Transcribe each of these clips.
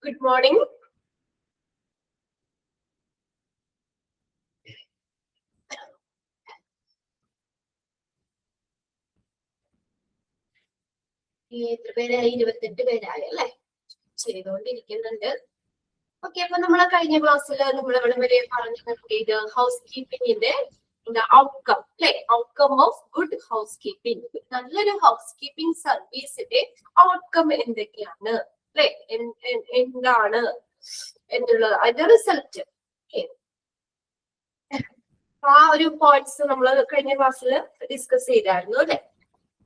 Good morning. എത്ര പേരായി? 28 പേരായി അല്ലേ? ചെയ്തുകൊണ്ടിരിക്കുന്നുണ്ട്. ഓക്കെ, അപ്പൊ നമ്മളെ കഴിഞ്ഞ ക്ലാസ്സിൽ നമ്മൾ എവിടെ വരെ പറഞ്ഞു നിർത്തിയത്? ഹൗസ് കീപ്പിംഗിന്റെ ഔട്ട്കം അല്ലെ? Outcome of good house keeping. നല്ലൊരു ഹൗസ് കീപ്പിംഗ് സർവീസിന്റെ ഔട്ട്കം എന്തൊക്കെയാണ് അല്ലെ? എന്താണ് എന്നുള്ളത്, അതിന്റെ റിസൾട്ട്. ആ ഒരു പോയിന്റ്സ് നമ്മൾ കഴിഞ്ഞ ക്ലാസ്സിൽ ഡിസ്കസ് ചെയ്തായിരുന്നു അല്ലെ?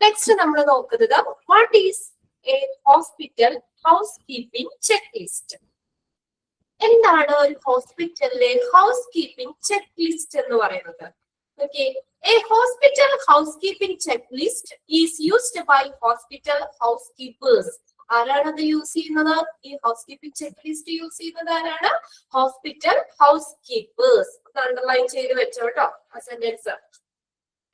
നെക്സ്റ്റ് നമ്മൾ നോക്കുന്നത് what is a hospital housekeeping checklist. എന്താണ് ഒരു ഹോസ്പിറ്റലിലെ ഹൗസ് കീപ്പിംഗ് ചെക്ക് ലിസ്റ്റ് എന്ന് പറയുന്നത്? Okay, a hospital housekeeping checklist is used by hospital housekeepers. ആരാണ് അത് യൂസ് ചെയ്യുന്നത്? ഈ housekeeping checklist use ചെയ്യുന്നത് ആരാണ്? Hospital house keepers. അണ്ടർലൈൻ ചെയ്ത് വെച്ചോ കേട്ടോ ആ sentence.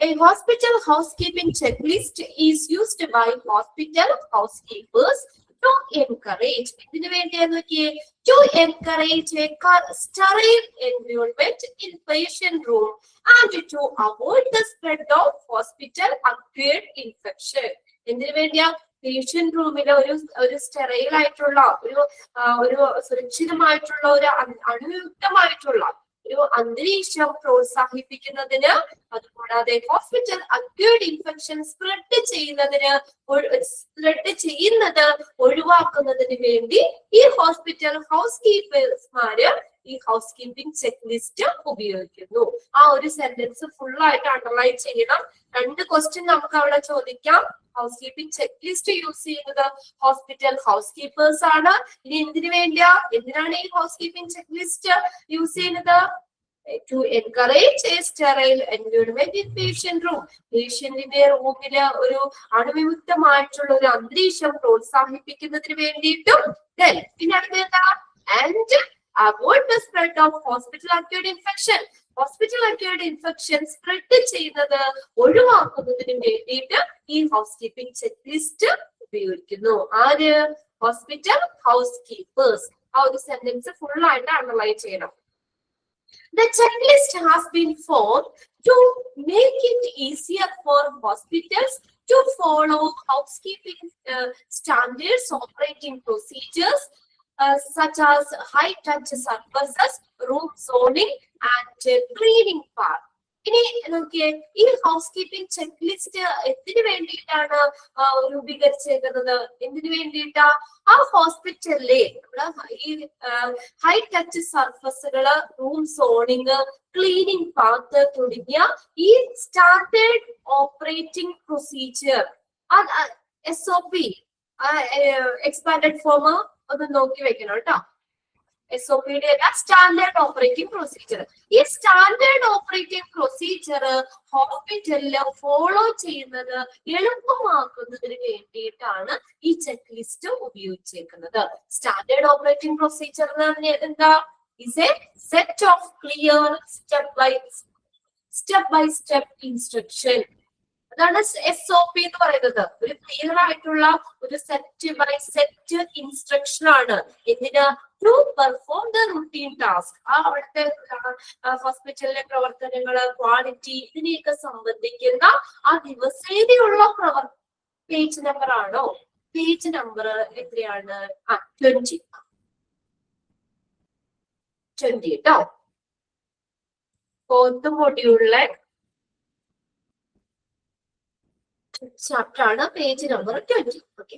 A hospital housekeeping checklist is used by hospital housekeepers to encourage. To encourage a sterile environment in patient room and to avoid the spread of hospital-acquired infection. എന്തിനു വേണ്ടിയാ? Patient റൂമിലെ ഒരു sterile ആയിട്ടുള്ള ഒരു സുരക്ഷിതമായിട്ടുള്ള ഒരു അണുയുക്തമായിട്ടുള്ള ഒരു അന്തരീക്ഷം പ്രോത്സാഹിപ്പിക്കുന്നതിന്, അതുകൂടാതെ ഹോസ്പിറ്റൽ അക്യൂർഡ് ഇൻഫെക്ഷൻ സ്പ്രെഡ് ചെയ്യുന്നത് ഒഴിവാക്കുന്നതിന് വേണ്ടി ഈ ഹോസ്പിറ്റൽ ഹൗസ് കീപ്പേഴ്സ്മാര് ഈ ഹൗസ് കീപ്പിംഗ് ചെക്ക് ലിസ്റ്റ് ഉപയോഗിക്കുന്നു. ആ ഒരു സെന്റൻസ് ഫുൾ ആയിട്ട് അണ്ടർലൈൻ ചെയ്യണം. 2 ക്വസ്റ്റ്യൻ നമുക്ക് അവിടെ ചോദിക്കാം. House keeping checklist use ചെയ്യുന്നത് ഹോസ്പിറ്റൽ ഹൗസ് കീപ്പേഴ്സ് ആണ്. ഇനി എന്തിനു വേണ്ടിയാ? എന്തിനാണ് ഈ housekeeping checklist use ചെയ്യുന്നത്? To encourage a sterile environment in patient room. പേഷ്യന്റിന്റെ റൂമില് ഒരു അണുവിമുക്തമായിട്ടുള്ള ഒരു അന്തരീക്ഷം പ്രോത്സാഹിപ്പിക്കുന്നതിന് വേണ്ടിയിട്ടും, പിന്നെ അടുത്ത and avoid the spread of hospital acquired infection. Hospital acquired infection spread ചെയ്യുന്നത് ഒഴിവാക്കുന്നതിന് വേണ്ടിയിട്ട് ഈ ഹൗസ് കീപ്പിംഗ് ചെക്ക് ലിസ്റ്റ് ഉപയോഗിക്കുന്നു. ആര്? Hospital house keepers. ആ ഒരു സെന്റൻസ് ഫുൾ ആയിട്ട് അണ്ടർലൈൻ ചെയ്യണം. The checklist has been formed to make it easier for hospitals to follow housekeeping standards, operating procedures such as high-touch surfaces, room zoning, and cleaning part. ഇനി നോക്കിയേ, ഈ housekeeping check list എന്തിനു വേണ്ടിയിട്ടാണ് രൂപീകരിച്ചേക്കുന്നത്? എന്തിനു വേണ്ടിയിട്ടാ? ആ ഹോസ്പിറ്റലിലെ ഈ ഹൈ ടച്ച് സർഫസുകള്, റൂം സോണിങ്, ക്ലീനിങ് പാത്ത് തുടങ്ങിയ ഈ standard operating procedure, SOP expanded form ഒന്ന് നോക്കി വെക്കണം കേട്ടോ. SOP standard operating procedure. ഈ സ്റ്റാൻഡേർഡ് ഓപ്പറേറ്റിംഗ് പ്രൊസീജിയർ ഹോസ്പിറ്റലില് ഫോളോ ചെയ്യുന്നത് എളുപ്പമാക്കുന്നതിന് വേണ്ടിയിട്ടാണ് ഈ ചെക്ക് ലിസ്റ്റ് ഉപയോഗിച്ചേക്കുന്നത്. സ്റ്റാൻഡേർഡ് ഓപ്പറേറ്റിംഗ് പ്രൊസീജിയർ എന്ന് പറഞ്ഞാൽ എന്താ? Is a set of clear step by step instruction. അതാണ് SOP എന്ന് പറയുന്നത്. ഒരു ക്ലിയർ ആയിട്ടുള്ള ഒരു സെറ്റ് ബൈ സെറ്റ് ഇൻസ്ട്രക്ഷൻ ആണ്. എന്തിനാ? To perform the routine task. ആ അവിടുത്തെ ഹോസ്പിറ്റലിലെ പ്രവർത്തനങ്ങള്, ക്വാളിറ്റി, ഇതിനെയൊക്കെ സംബന്ധിക്കുന്ന ആ ദിവസേനയുള്ള പേജ് നമ്പർ ആണോ? പേജ് നമ്പർ എത്രയാണ്? 20 കേട്ടോ. 4th മൊഡ്യൂളിലെ ചാപ്റ്റർ ആണ്, പേജ് നമ്പർ 20. ഓക്കെ,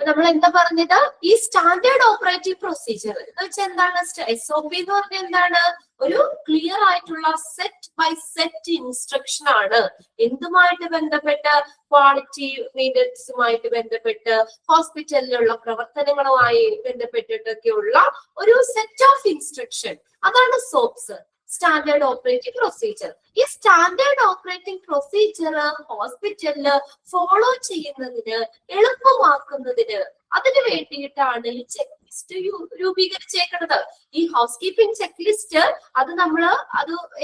നമ്മൾ എന്താ പറഞ്ഞത്? ഈ സ്റ്റാൻഡേർഡ് ഓപ്പറേറ്റിംഗ് പ്രൊസീജിയർ എന്ന് വെച്ചാൽ എന്താണ്? SOP എന്ന് പറഞ്ഞാൽ എന്താണ്? ഒരു ക്ലിയർ ആയിട്ടുള്ള സെറ്റ് ബൈ സെറ്റ് ഇൻസ്ട്രക്ഷൻ ആണ്. എന്തുമായിട്ട് ബന്ധപ്പെട്ട്? ക്വാളിറ്റി മെയിൻ്റനൻസുമായിട്ട് ബന്ധപ്പെട്ട്, ഹോസ്പിറ്റലിലുള്ള പ്രവർത്തനങ്ങളുമായി ബന്ധപ്പെട്ടിട്ടൊക്കെയുള്ള ഒരു സെറ്റ് ഓഫ് ഇൻസ്ട്രക്ഷൻ. അതാണ് SOPs, സ്റ്റാൻഡേർഡ് ഓപ്പറേറ്റിംഗ് പ്രൊസീജിയർ. ഈ സ്റ്റാൻഡേർഡ് ഓപ്പറേറ്റിംഗ് പ്രൊസീജിയർ ഹോസ്പിറ്റലില് ഫോളോ ചെയ്യുന്നതിന്, എളുപ്പമാക്കുന്നതിന്, അതിനു വേണ്ടിയിട്ടാണ് ഈ ചെക്ക് ലിസ്റ്റ് രൂപീകരിച്ചേക്കുന്നത്. ഈ ഹൗസ് കീപ്പിംഗ് ചെക്ക് ലിസ്റ്റ് അത്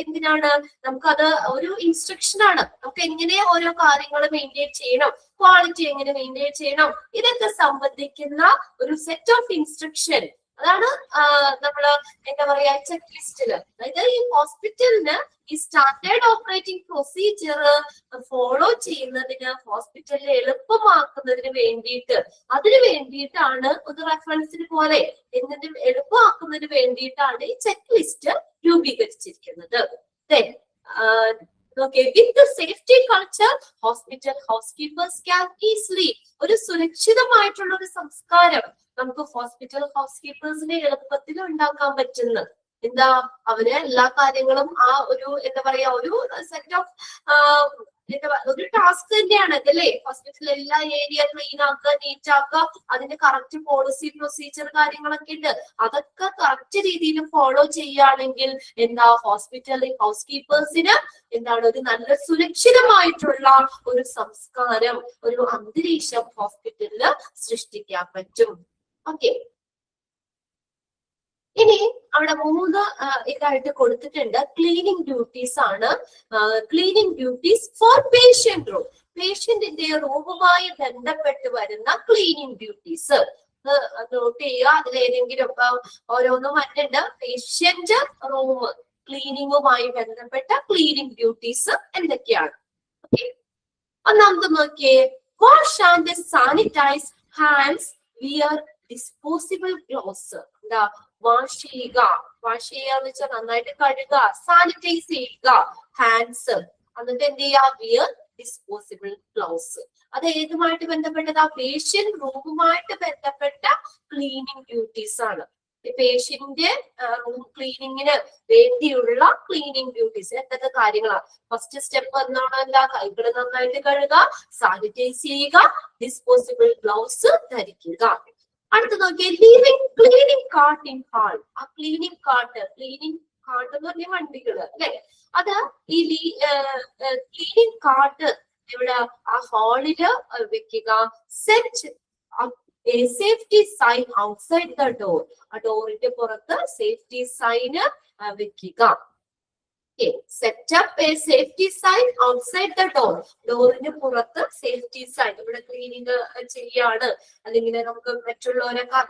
എന്തിനാണ്, നമുക്കത് ഒരു ഇൻസ്ട്രക്ഷൻ ആണ്. നമുക്ക് എങ്ങനെ ഓരോ കാര്യങ്ങൾ മെയിൻറ്റെയിൻ ചെയ്യണം, ക്വാളിറ്റി എങ്ങനെ മെയിൻറ്റെയിൻ ചെയ്യണം, ഇതൊക്കെ സംബന്ധിക്കുന്ന ഒരു സെറ്റ് ഓഫ് ഇൻസ്ട്രക്ഷൻ. അതാണ് നമ്മള് എന്താ പറയാ ചെക്ക് ലിസ്റ്റില്. അതായത് ഈ ഹോസ്പിറ്റലിന് ഈ സ്റ്റാൻഡേർഡ് ഓപ്പറേറ്റിംഗ് പ്രൊസീജിയർ ഫോളോ ചെയ്യുന്നതിന്, ഹോസ്പിറ്റലിനെ എളുപ്പമാക്കുന്നതിന് വേണ്ടിയിട്ട്, അതിനു വേണ്ടിയിട്ടാണ് ഒരു റെഫറൻസിന് പോലെ എന്നിട്ട് എളുപ്പമാക്കുന്നതിന് വേണ്ടിയിട്ടാണ് ഈ ചെക്ക് ലിസ്റ്റ് രൂപീകരിച്ചിരിക്കുന്നത്. With the safety culture, hospital housekeepers can easily, ഒരു സുരക്ഷിതമായിട്ടുള്ള ഒരു സംസ്കാരം നമുക്ക് ഹോസ്പിറ്റൽ ഹൗസ് കീപ്പേഴ്സിനെ എളുപ്പത്തിൽ ഉണ്ടാക്കാൻ പറ്റുന്നു. എന്താ, അവര് എല്ലാ കാര്യങ്ങളും ആ ഒരു എന്താ പറയാ ഒരു സെറ്റ് ഓഫ് ഒരു ടാസ്ക് തന്നെയാണ് അതല്ലേ. ഹോസ്പിറ്റലിൽ എല്ലാ ഏരിയ ക്ലീൻ ആക്കുക, നീറ്റ് ആക്കുക, അതിന്റെ കറക്റ്റ് പോളിസി പ്രൊസീജിയർ കാര്യങ്ങളൊക്കെ ഉണ്ട്. അതൊക്കെ കറക്റ്റ് രീതിയിൽ ഫോളോ ചെയ്യുകയാണെങ്കിൽ എന്താ, ഹോസ്പിറ്റലിൽ ഹൗസ് കീപ്പേഴ്സിന് എന്താണ് ഒരു നല്ല സുരക്ഷിതമായിട്ടുള്ള ഒരു സംസ്കാരം, ഒരു അന്തരീക്ഷം ഹോസ്പിറ്റലില് സൃഷ്ടിക്കാൻ പറ്റും. ഓക്കെ, ഇനി അവിടെ 3 ഇതായിട്ട് കൊടുത്തിട്ടുണ്ട്. ക്ലീനിങ് ഡ്യൂട്ടീസ് ആണ്. Cleaning duties for patient room, പേഷ്യന്റിന്റെ റൂമുമായി ബന്ധപ്പെട്ട് വരുന്ന ക്ലീനിങ് ഡ്യൂട്ടീസ് നോട്ട് ചെയ്യുക. അതിലേതെങ്കിലും ഓരോന്നും വന്നിട്ടുണ്ട്. പേഷ്യന്റ് റൂം ക്ലീനിങ്ങുമായി ബന്ധപ്പെട്ട ക്ലീനിങ് ഡ്യൂട്ടീസ് എന്തൊക്കെയാണ്? ഒന്നാമത് നോക്കിയേ, wash and sanitise hands, wear disposable gloves. എന്താ, വാഷ് ചെയ്യുക എന്ന് വെച്ചാൽ നന്നായിട്ട് കഴുകുക, സാനിറ്റൈസ് ചെയ്യുക ഹാൻഡ്സ്, എന്നിട്ട് എന്ത് ചെയ്യുക, വിയർ ഡിസ്പോസിബിൾ ഗ്ലൗസ്. അത് ഏതുമായിട്ട് ബന്ധപ്പെട്ടത്? ആ പേഷ്യന്റ് റൂമുമായിട്ട് ബന്ധപ്പെട്ട ക്ലീനിങ് ഡ്യൂട്ടീസ് ആണ്. പേഷ്യന്റ് റൂം ക്ലീനിങ്ങിന് വേണ്ടിയുള്ള ക്ലീനിങ് ഡ്യൂട്ടീസ് എന്തൊക്കെ കാര്യങ്ങളാണ്? ഫസ്റ്റ് സ്റ്റെപ്പ് എന്നാണല്ല, കൈകൾ നന്നായിട്ട് കഴുകുക, സാനിറ്റൈസ് ചെയ്യുക, ഡിസ്പോസിബിൾ ഗ്ലൗസ് ധരിക്കുക. അടുത്ത് നോക്കിയേ, leaving cleaning cart in hall. ആ ക്ലീനിങ് കാർട്ട് എന്ന് പറഞ്ഞ വണ്ടികള് അല്ലെ, അത് ഈ ക്ലീനിങ് കാർട്ട് ഇവിടെ ആ ഹാളില് വെക്കുക. Set safety sign outside the door, ആ ഡോറിന്റെ പുറത്ത് സേഫ്റ്റി സൈന് വെക്കുക. Set up a safety sign outside the door, ഡോറിന് പുറത്ത് സേഫ്റ്റി സൈൻ. ഇവിടെ ക്ലീനിങ് ചെയ്യാണ്, അല്ലെങ്കിൽ നമുക്ക് മറ്റുള്ളവരൊക്കെ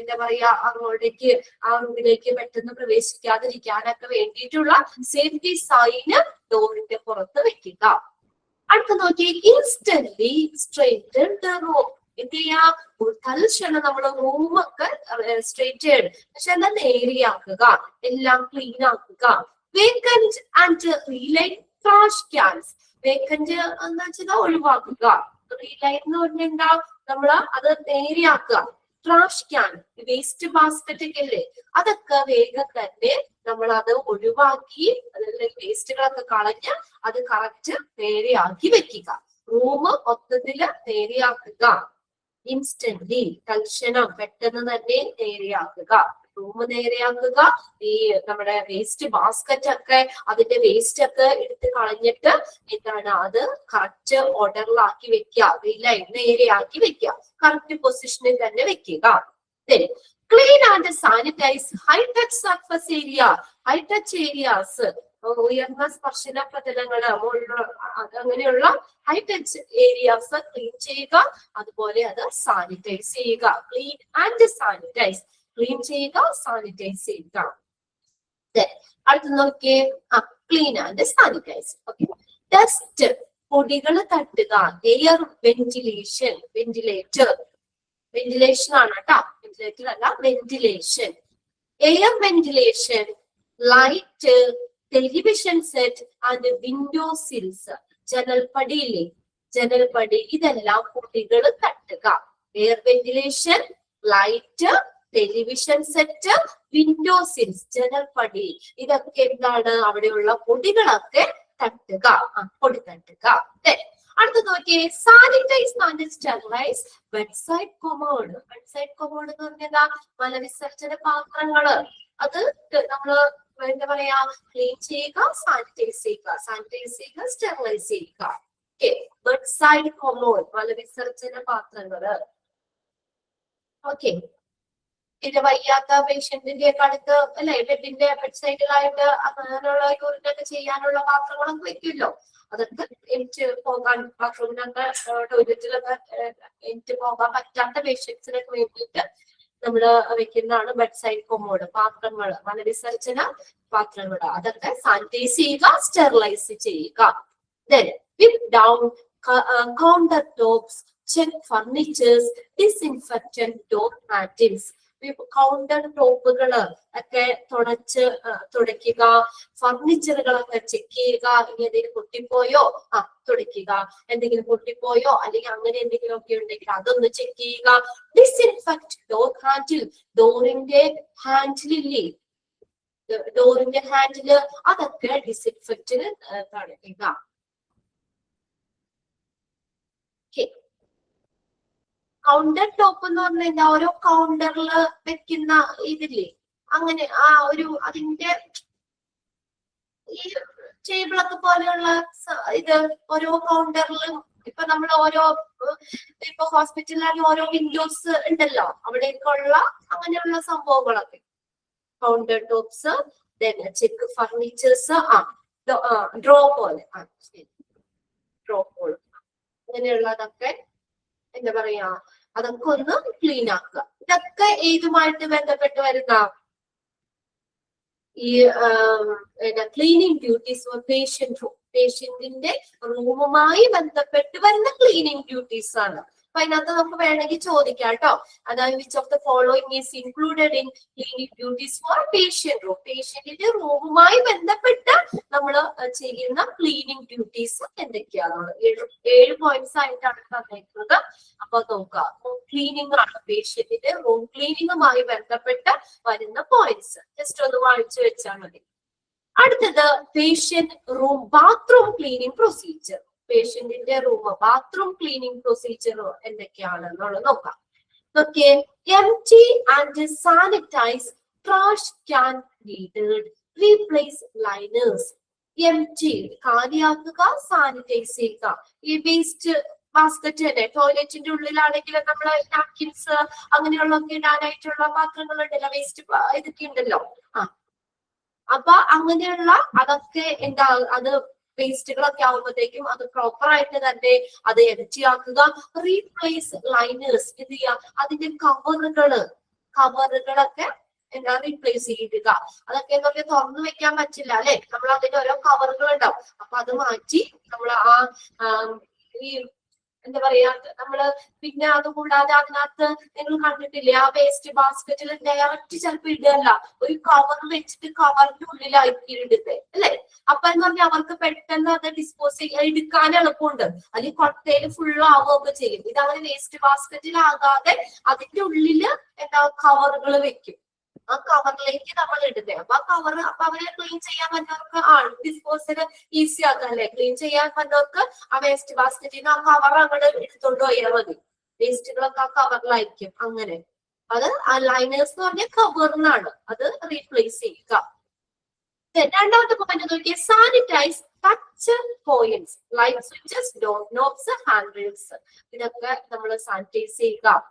എന്താ പറയാ അങ്ങോട്ടേക്ക് ആ റൂമിലേക്ക് പെട്ടെന്ന് പ്രവേശിക്കാതിരിക്കാനൊക്കെ വേണ്ടിയിട്ടുള്ള സേഫ്റ്റി സൈന് ഡോറിന്റെ പുറത്ത് വെക്കുക. അടുത്ത നോക്കി, ഇൻസ്റ്റന്റ്ലി സ്ട്രെയിറ്റൻ ദ റൂം. എന്ത് ചെയ്യാ, തൽക്ഷണം നമ്മള് റൂമൊക്കെ സ്ട്രെയിറ്റ് ചെയ്യണം, പക്ഷെ എന്താ നേരെയാക്കുക, എല്ലാം ക്ലീൻ ആക്കുക. Vacant and reline trash cans. Vacant എന്ന് വെച്ചാൽ ഒഴിവാക്കുക, റീലൈൻ എന്ന് പറഞ്ഞാ നമ്മള് അത് നേരെയാക്കുക. ട്രാഷ് ക്യാൻ, വേസ്റ്റ് ബാസ്ക്കറ്റ് ഒക്കെ അല്ലേ, അതൊക്കെ വേഗം തന്നെ നമ്മൾ അത് ഒഴിവാക്കി, അതിലെ വേസ്റ്റുകളൊക്കെ കളഞ്ഞ് അത് കറക്റ്റ് നേരെയാക്കി വെക്കുക. റൂം മൊത്തത്തില് നേരെയാക്കുക. ഇൻസ്റ്റന്റ്ലി, തൽക്ഷണം പെട്ടെന്ന് തന്നെ നേരെയാക്കുക. റൂം നേരെയാക്കുക. ഈ നമ്മുടെ വേസ്റ്റ് ബാസ്ക്കറ്റ് ഒക്കെ, അതിന്റെ വേസ്റ്റ് ഒക്കെ എടുത്ത് കളഞ്ഞിട്ട് എന്താണ് അത് കറക്റ്റ് ഓർഡറിലാക്കി വെക്കുക, നേരെയാക്കി വെക്കുക, കറക്റ്റ് പൊസിഷനിൽ തന്നെ വെക്കുക. Clean and sanitise high touch surface area. High touch areas, ഉയർന്ന സ്പർശന പ്രതലങ്ങള്, അങ്ങനെയുള്ള ഹൈ ടച്ച് ഏരിയാസ് ക്ലീൻ ചെയ്യുക, അതുപോലെ അത് സാനിറ്റൈസ് ചെയ്യുക. ക്ലീൻ ആൻഡ് സാനിറ്റൈസ്, ക്ലീൻ ചെയ്യുക, സാനിറ്റൈസ് ചെയ്യുക. അടുത്ത് നോക്കിയേ, clean and sanitize. Okay, dust, പൊടികൾ തട്ടുക. എയർ വെന്റിലേഷൻ, വെന്റിലേഷൻ ആണ് കേട്ടോ, വെന്റിലേറ്റർ അല്ല, ventilation. Air ventilation, light, television set and window sills. ജനൽപ്പടിയില്ലേ, ജനൽപ്പടി, ഇതെല്ലാം പൊടികൾ തട്ടുക. Air ventilation, light, television set, window sills, ജനൽപ്പടി, ഇതൊക്കെ എന്താണ്, അവിടെയുള്ള പൊടികളൊക്കെ തട്ടുക, പൊടി തട്ടുക. അടുത്ത നോക്കിയേ, sanitize and sterilize bedside commode. Bedside commode എന്ന് പറഞ്ഞാൽ മലവിസർജന പാത്രങ്ങള്, അത് നമ്മള് എന്താ പറയാ, ക്ലീൻ ചെയ്യുക, സാനിറ്റൈസ് ചെയ്യുക, സ്റ്റെറിലൈസ് ചെയ്യുക. ഓക്കെ, ബെഡ്സൈഡ് കൊമോഡ്, മലവിസർജന പാത്രങ്ങള്. ഓക്കെ, ഇത് വയ്യാത്ത പേഷ്യന്റിന്റെ ഒക്കെ അടുത്ത് അല്ലെ ബെഡിന്റെ ബെഡ് സൈഡിലായിട്ട് അങ്ങനെയുള്ള യൂറിനൊക്കെ ചെയ്യാനുള്ള പാത്രങ്ങളൊക്കെ വെക്കുമല്ലോ. അതൊക്കെ എനിക്ക് പോകാൻ ബാത്റൂമിനൊക്കെ ടോയ്ലറ്റിലൊക്കെ എനിക്ക് പോകാൻ പറ്റാത്ത പേഷ്യൻസിനൊക്കെ വേണ്ടിയിട്ട് നമ്മള് വെക്കുന്നതാണ് ബെഡ് സൈഡ് കൊമോഡ്. പാത്രങ്ങൾ മലവിസർജന പാത്രങ്ങൾ അതൊക്കെ സാനിറ്റൈസ് ചെയ്യുക, സ്റ്റെറിലൈസ് ചെയ്യുക. Then whip down counter tops, check furnitures, disinfectant door handles. Counter ടോപ്പുകള് ഒക്കെ തുടയ്ക്കുക, ഫർണിച്ചറുകളൊക്കെ ചെക്ക് ചെയ്യുക. ഇനി എന്തെങ്കിലും പൊട്ടിപ്പോയോ തുടയ്ക്കുക, എന്തെങ്കിലും പൊട്ടിപ്പോയോ അല്ലെങ്കിൽ അങ്ങനെ എന്തെങ്കിലും ഒക്കെ ഉണ്ടെങ്കിൽ അതൊന്ന് ചെക്ക് ചെയ്യുക. ഡിസിൻഫെക്ട് ഡോർ ഹാൻഡിൽ, ഡോറിന്റെ ഹാൻഡിലില്ലേ, ഡോറിന്റെ ഹാൻഡില് അതൊക്കെ ഡിസിൻഫെക്റ്റിന് തടയുക. കൗണ്ടർ ടോപ്പ് എന്ന് പറഞ്ഞാൽ ഓരോ കൗണ്ടറിൽ വെക്കുന്ന ഇതില്ലേ, അങ്ങനെ ആ ഒരു അതിന്റെ ഈ ടേബിളൊക്കെ പോലെയുള്ള ഇത് ഓരോ കൗണ്ടറിലും ഇപ്പൊ നമ്മൾ ഓരോ ഇപ്പൊ ഹോസ്പിറ്റലിലാണെങ്കിൽ ഓരോ വിൻഡോസ് ഉണ്ടല്ലോ, അവിടേക്കുള്ള അങ്ങനെയുള്ള സംഭവങ്ങളൊക്കെ counter tops. Check furnitures, draw പോലെ ഡ്രോ പോലെ അങ്ങനെയുള്ളതൊക്കെ എന്താ പറയാ, അതൊക്കെ ഒന്ന് ക്ലീൻ ആക്കുക. ഇതൊക്കെ ഏതുമായിട്ട് ബന്ധപ്പെട്ട് വരുന്ന ഈ cleaning duties for patient room, പേഷ്യന്റിന്റെ റൂമുമായി ബന്ധപ്പെട്ട് വരുന്ന ക്ലീനിങ് ഡ്യൂട്ടീസ് ആണ്. അപ്പൊ അതിനകത്ത് നമുക്ക് വേണമെങ്കിൽ ചോദിക്കാം കേട്ടോ. അതായത് which of the following is included in cleaning duties for patient room, പേഷ്യന്റിന്റെ റൂമുമായി ബന്ധപ്പെട്ട് നമ്മൾ ചെയ്യുന്ന ക്ലീനിങ് ഡ്യൂട്ടീസ് എന്തൊക്കെയാണ്? 7 പോയിന്റ്സ് ആയിട്ടാണ് തന്നിരിക്കുന്നത്. അപ്പൊ നോക്കുക, റൂം ക്ലീനിങ് ആണ്, പേഷ്യന്റിന്റെ റൂം ക്ലീനിങ്ങുമായി ബന്ധപ്പെട്ട് വരുന്ന പോയിന്റ്സ്. ജസ്റ്റ് ഒന്ന് വായിച്ചു വെച്ചാൽ മതി. അടുത്തത് patient room bathroom cleaning procedure. പേഷ്യന്റിന്റെ റൂം ബാത്റൂം ക്ലീനിങ് പ്രൊസീജിയർ എന്തൊക്കെയാണെന്നുള്ളത് നോക്കാം. Okay, empty and sanitize trash can lidded, replace liners. Empty കാലിയാക്കുക, സാനിറ്റൈസ് ചെയ്യുക. ഈ വേസ്റ്റ് ബാസ്കറ്റ് തന്നെ ടോയ്ലറ്റിന്റെ ഉള്ളിലാണെങ്കിൽ നമ്മൾ നാപ്കിൻസ് അങ്ങനെയുള്ളതൊക്കെ ഇടാനായിട്ടുള്ള പാത്രങ്ങൾ ഉണ്ടല്ലോ, വേസ്റ്റ് ഇതൊക്കെ ഉണ്ടല്ലോ. അപ്പൊ അങ്ങനെയുള്ള അതൊക്കെ എന്താ, അത് വേസ്റ്റുകളൊക്കെ ആവുമ്പോഴത്തേക്കും അത് പ്രോപ്പർ ആയിട്ട് തന്നെ അത് എംപ്റ്റിയാക്കുക. റീപ്ലേസ് ലൈനേഴ്സ്, എന്ത് ചെയ്യുക, അതിന്റെ കവറുകളൊക്കെ എന്താ റീപ്ലേസ് ചെയ്യുക. അതൊക്കെ എന്താ പറയുക, തുറന്നു വെക്കാൻ പറ്റില്ല അല്ലെ, നമ്മൾ അതിന്റെ ഓരോ കവറുകൾ ഉണ്ടാവും. അപ്പൊ അത് മാറ്റി നമ്മൾ ഈ എന്താ പറയാ, നമ്മള് പിന്നെ അതുകൂടാതെ അതിനകത്ത് നിങ്ങൾ കണ്ടിട്ടില്ലേ, ആ വേസ്റ്റ് ബാസ്കറ്റിൽ ഡയറക്റ്റ് ചിലപ്പോ ഇടല്ല, ഒരു കവർ വെച്ചിട്ട് കവറിന്റെ ഉള്ളിലായിരിക്കും ഇടുന്നത് അല്ലെ. അപ്പൊ എന്ന് പറഞ്ഞാൽ അവർക്ക് പെട്ടെന്ന് അത് ഡിസ്പോസ് ചെയ്യാൻ എടുക്കാൻ എളുപ്പമുണ്ട്, അല്ലെങ്കിൽ കൊട്ടയില് ഫുൾ ആവുകയൊക്കെ ചെയ്യും. ഇതങ്ങനെ വേസ്റ്റ് ബാസ്കറ്റിലാകാതെ അതിന്റെ ഉള്ളില് എന്താ കവറുകൾ വെക്കും, ആ കവറിലേക്ക് നമ്മൾ ഇടുന്നത്. അപ്പൊ ആ കവർ അപ്പൊ അവരെ ക്ലീൻ ചെയ്യാൻ പറ്റുന്നവർക്ക് ഡിസ്പോസൽ ഈസി ആക്കാം അല്ലെ. ക്ലീൻ ചെയ്യാൻ പറ്റുന്നവർക്ക് ആ വേസ്റ്റ് ബാസ്കറ്റിന് ആ കവർ അങ്ങോട്ട് എടുത്തോണ്ട് പോയാൽ മതി, വേസ്റ്റുകളൊക്കെ ആ കവറിലായിരിക്കും. അങ്ങനെ അത് ആ ലൈനേഴ്സ് എന്ന് പറഞ്ഞ കവറിനാണ്, അത് റീപ്ലേസ് ചെയ്യുക. രണ്ടാമത്തെ പോയിന്റ് നോക്കിയാൽ sanitize touch points like switches, door knobs, hand rails. ഇതൊക്കെ നമ്മൾ സാനിറ്റൈസ് ചെയ്യുക.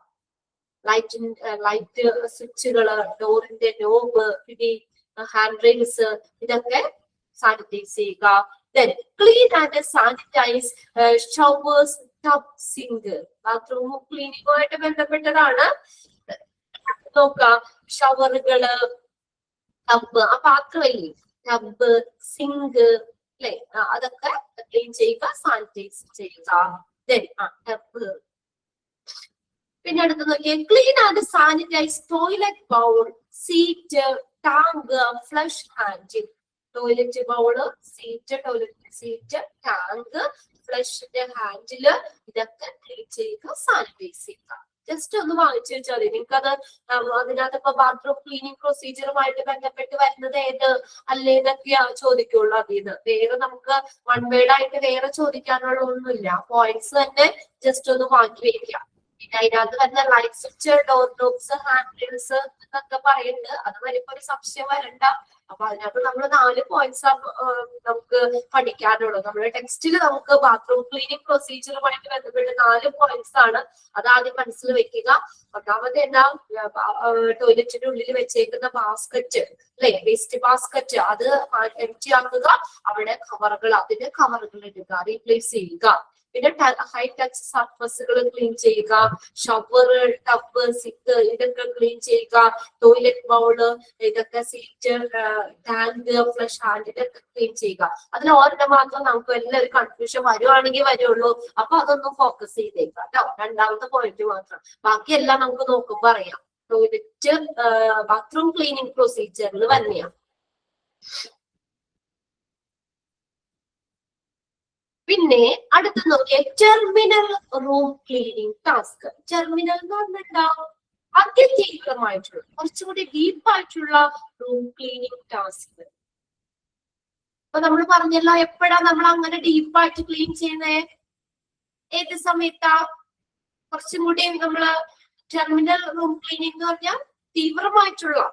ലൈറ്റ് സ്വിച്ചുകള്, ഡോറിന്റെ നോബ്, ഹാൻഡ് റെയിൽസ്, ഇതൊക്കെ സാനിറ്റൈസ് ചെയ്യുക. Then clean and sanitize showers, tub, sink. Bathroom ക്ലീനിങ്ങുമായിട്ട് ബന്ധപ്പെട്ടതാണ്. നോക്കാം, ഷവറുകള്, ടബ്, ആ പാത്രമില്ലേ, ടബ്, സിങ്ക് അല്ലെ, അതൊക്കെ ക്ലീൻ ചെയ്യുക, സാനിറ്റൈസ് ചെയ്യുക. ടബ്. പിന്നെ അടുത്ത് നോക്കിയാൽ clean and sanitize toilet bowl, seat, tank, flush handle. Toilet bowl, seat, toilet seat, tank, ഫ്ലഷിന്റെ ഹാൻഡില്, ഇതൊക്കെ ക്ലീൻ ചെയ്യുക, സാനിറ്റൈസ് ചെയ്യുക. ജസ്റ്റ് ഒന്ന് വാങ്ങിച്ചു വെച്ചാൽ മതി. നിങ്ങൾക്കത് അതിനകത്ത് ഇപ്പൊ ബാത്റൂം ക്ലീനിങ് പ്രൊസീജിയറുമായിട്ട് ബന്ധപ്പെട്ട് വരുന്നത് ഏത് അല്ലേന്നൊക്കെയാ ചോദിക്കുള്ളൂ. അതിന് വേറെ നമുക്ക് വൺ വേർഡ് ആയിട്ട് വേറെ ചോദിക്കാനുള്ള ഒന്നുമില്ല. പോയിന്റ്സ് തന്നെ ജസ്റ്റ് ഒന്ന് മാറ്റി വെക്കുക. പിന്നെ അതിനകത്ത് വരുന്ന light switch, door knobs, hand rails എന്നൊക്കെ പറയുന്നുണ്ട്. അത് വരുമ്പോ ഒരു സംശയം വരണ്ട, അപ്പൊ അതിനകത്ത് നമ്മൾ 4 പോയിന്റ്സ് നമുക്ക് പഠിക്കാനുള്ളൂ. നമ്മുടെ ടെക്സ്റ്റിൽ നമുക്ക് ബാത്റൂം ക്ലീനിങ് പ്രൊസീജിയറുമായിട്ട് ബന്ധപ്പെട്ട് 4 പോയിന്റ്സ് ആണ്. അത് ആദ്യം മനസ്സിൽ വെക്കുക. ഒന്നാമത് എന്താ, ടോയ്ലറ്റിന്റെ ഉള്ളിൽ വെച്ചേക്കുന്ന ബാസ്കറ്റ് അല്ലെ, വേസ്റ്റ് ബാസ്കറ്റ് അത് എംപ്റ്റി ആക്കുക. അവിടെ അതിന്റെ കവറുകൾ ഇടുക, റീപ്ലേസ് ചെയ്യുക. പിന്നെ ഹൈ ടച്ച് സർഫസുകൾ ക്ലീൻ ചെയ്യുക, ഷവർ, ടബ്, സിങ്ക് ഇതൊക്കെ ക്ലീൻ ചെയ്യുക, ടോയ്ലറ്റ് ബൗള് ഇതൊക്കെ, സീറ്റ്, ടാങ്ക്, ഫ്ലഷ് ഹാൻഡ് ഇതൊക്കെ ക്ലീൻ ചെയ്യുക. അതിൽ ഓരോ മാത്രം നമുക്ക് എല്ലാവരും കൺഫ്യൂഷൻ വരുവാണെങ്കിൽ വരുള്ളൂ. അപ്പൊ അതൊന്നും ഫോക്കസ് ചെയ്തേക്കാം കേട്ടോ. രണ്ടാമത്തെ പോയിന്റ് മാത്രം, ബാക്കിയെല്ലാം നമുക്ക് നോക്കുമ്പോ അറിയാം. ടോയ്ലറ്റ് ബാത്റൂം ക്ലീനിങ് പ്രൊസീജിയറിൽ തന്നെയാണ്. പിന്നെ അടുത്ത് നോക്കിയ terminal room cleaning task. Terminal എന്ന് പറഞ്ഞാൽ അതിതീവ്രമായിട്ടുള്ള, കുറച്ചുകൂടി ഡീപ്പായിട്ടുള്ള റൂം ക്ലീനിങ് ടാസ്ക്. അപ്പൊ നമ്മൾ പറഞ്ഞല്ലോ, എപ്പോഴാ നമ്മൾ അങ്ങനെ ഡീപ്പായിട്ട് ക്ലീൻ ചെയ്യുന്നേ, ഏത് സമയത്താ? കുറച്ചും കൂടി നമ്മള് ടെർമിനൽ റൂം ക്ലീനിങ് എന്ന് പറഞ്ഞാൽ തീവ്രമായിട്ടുള്ള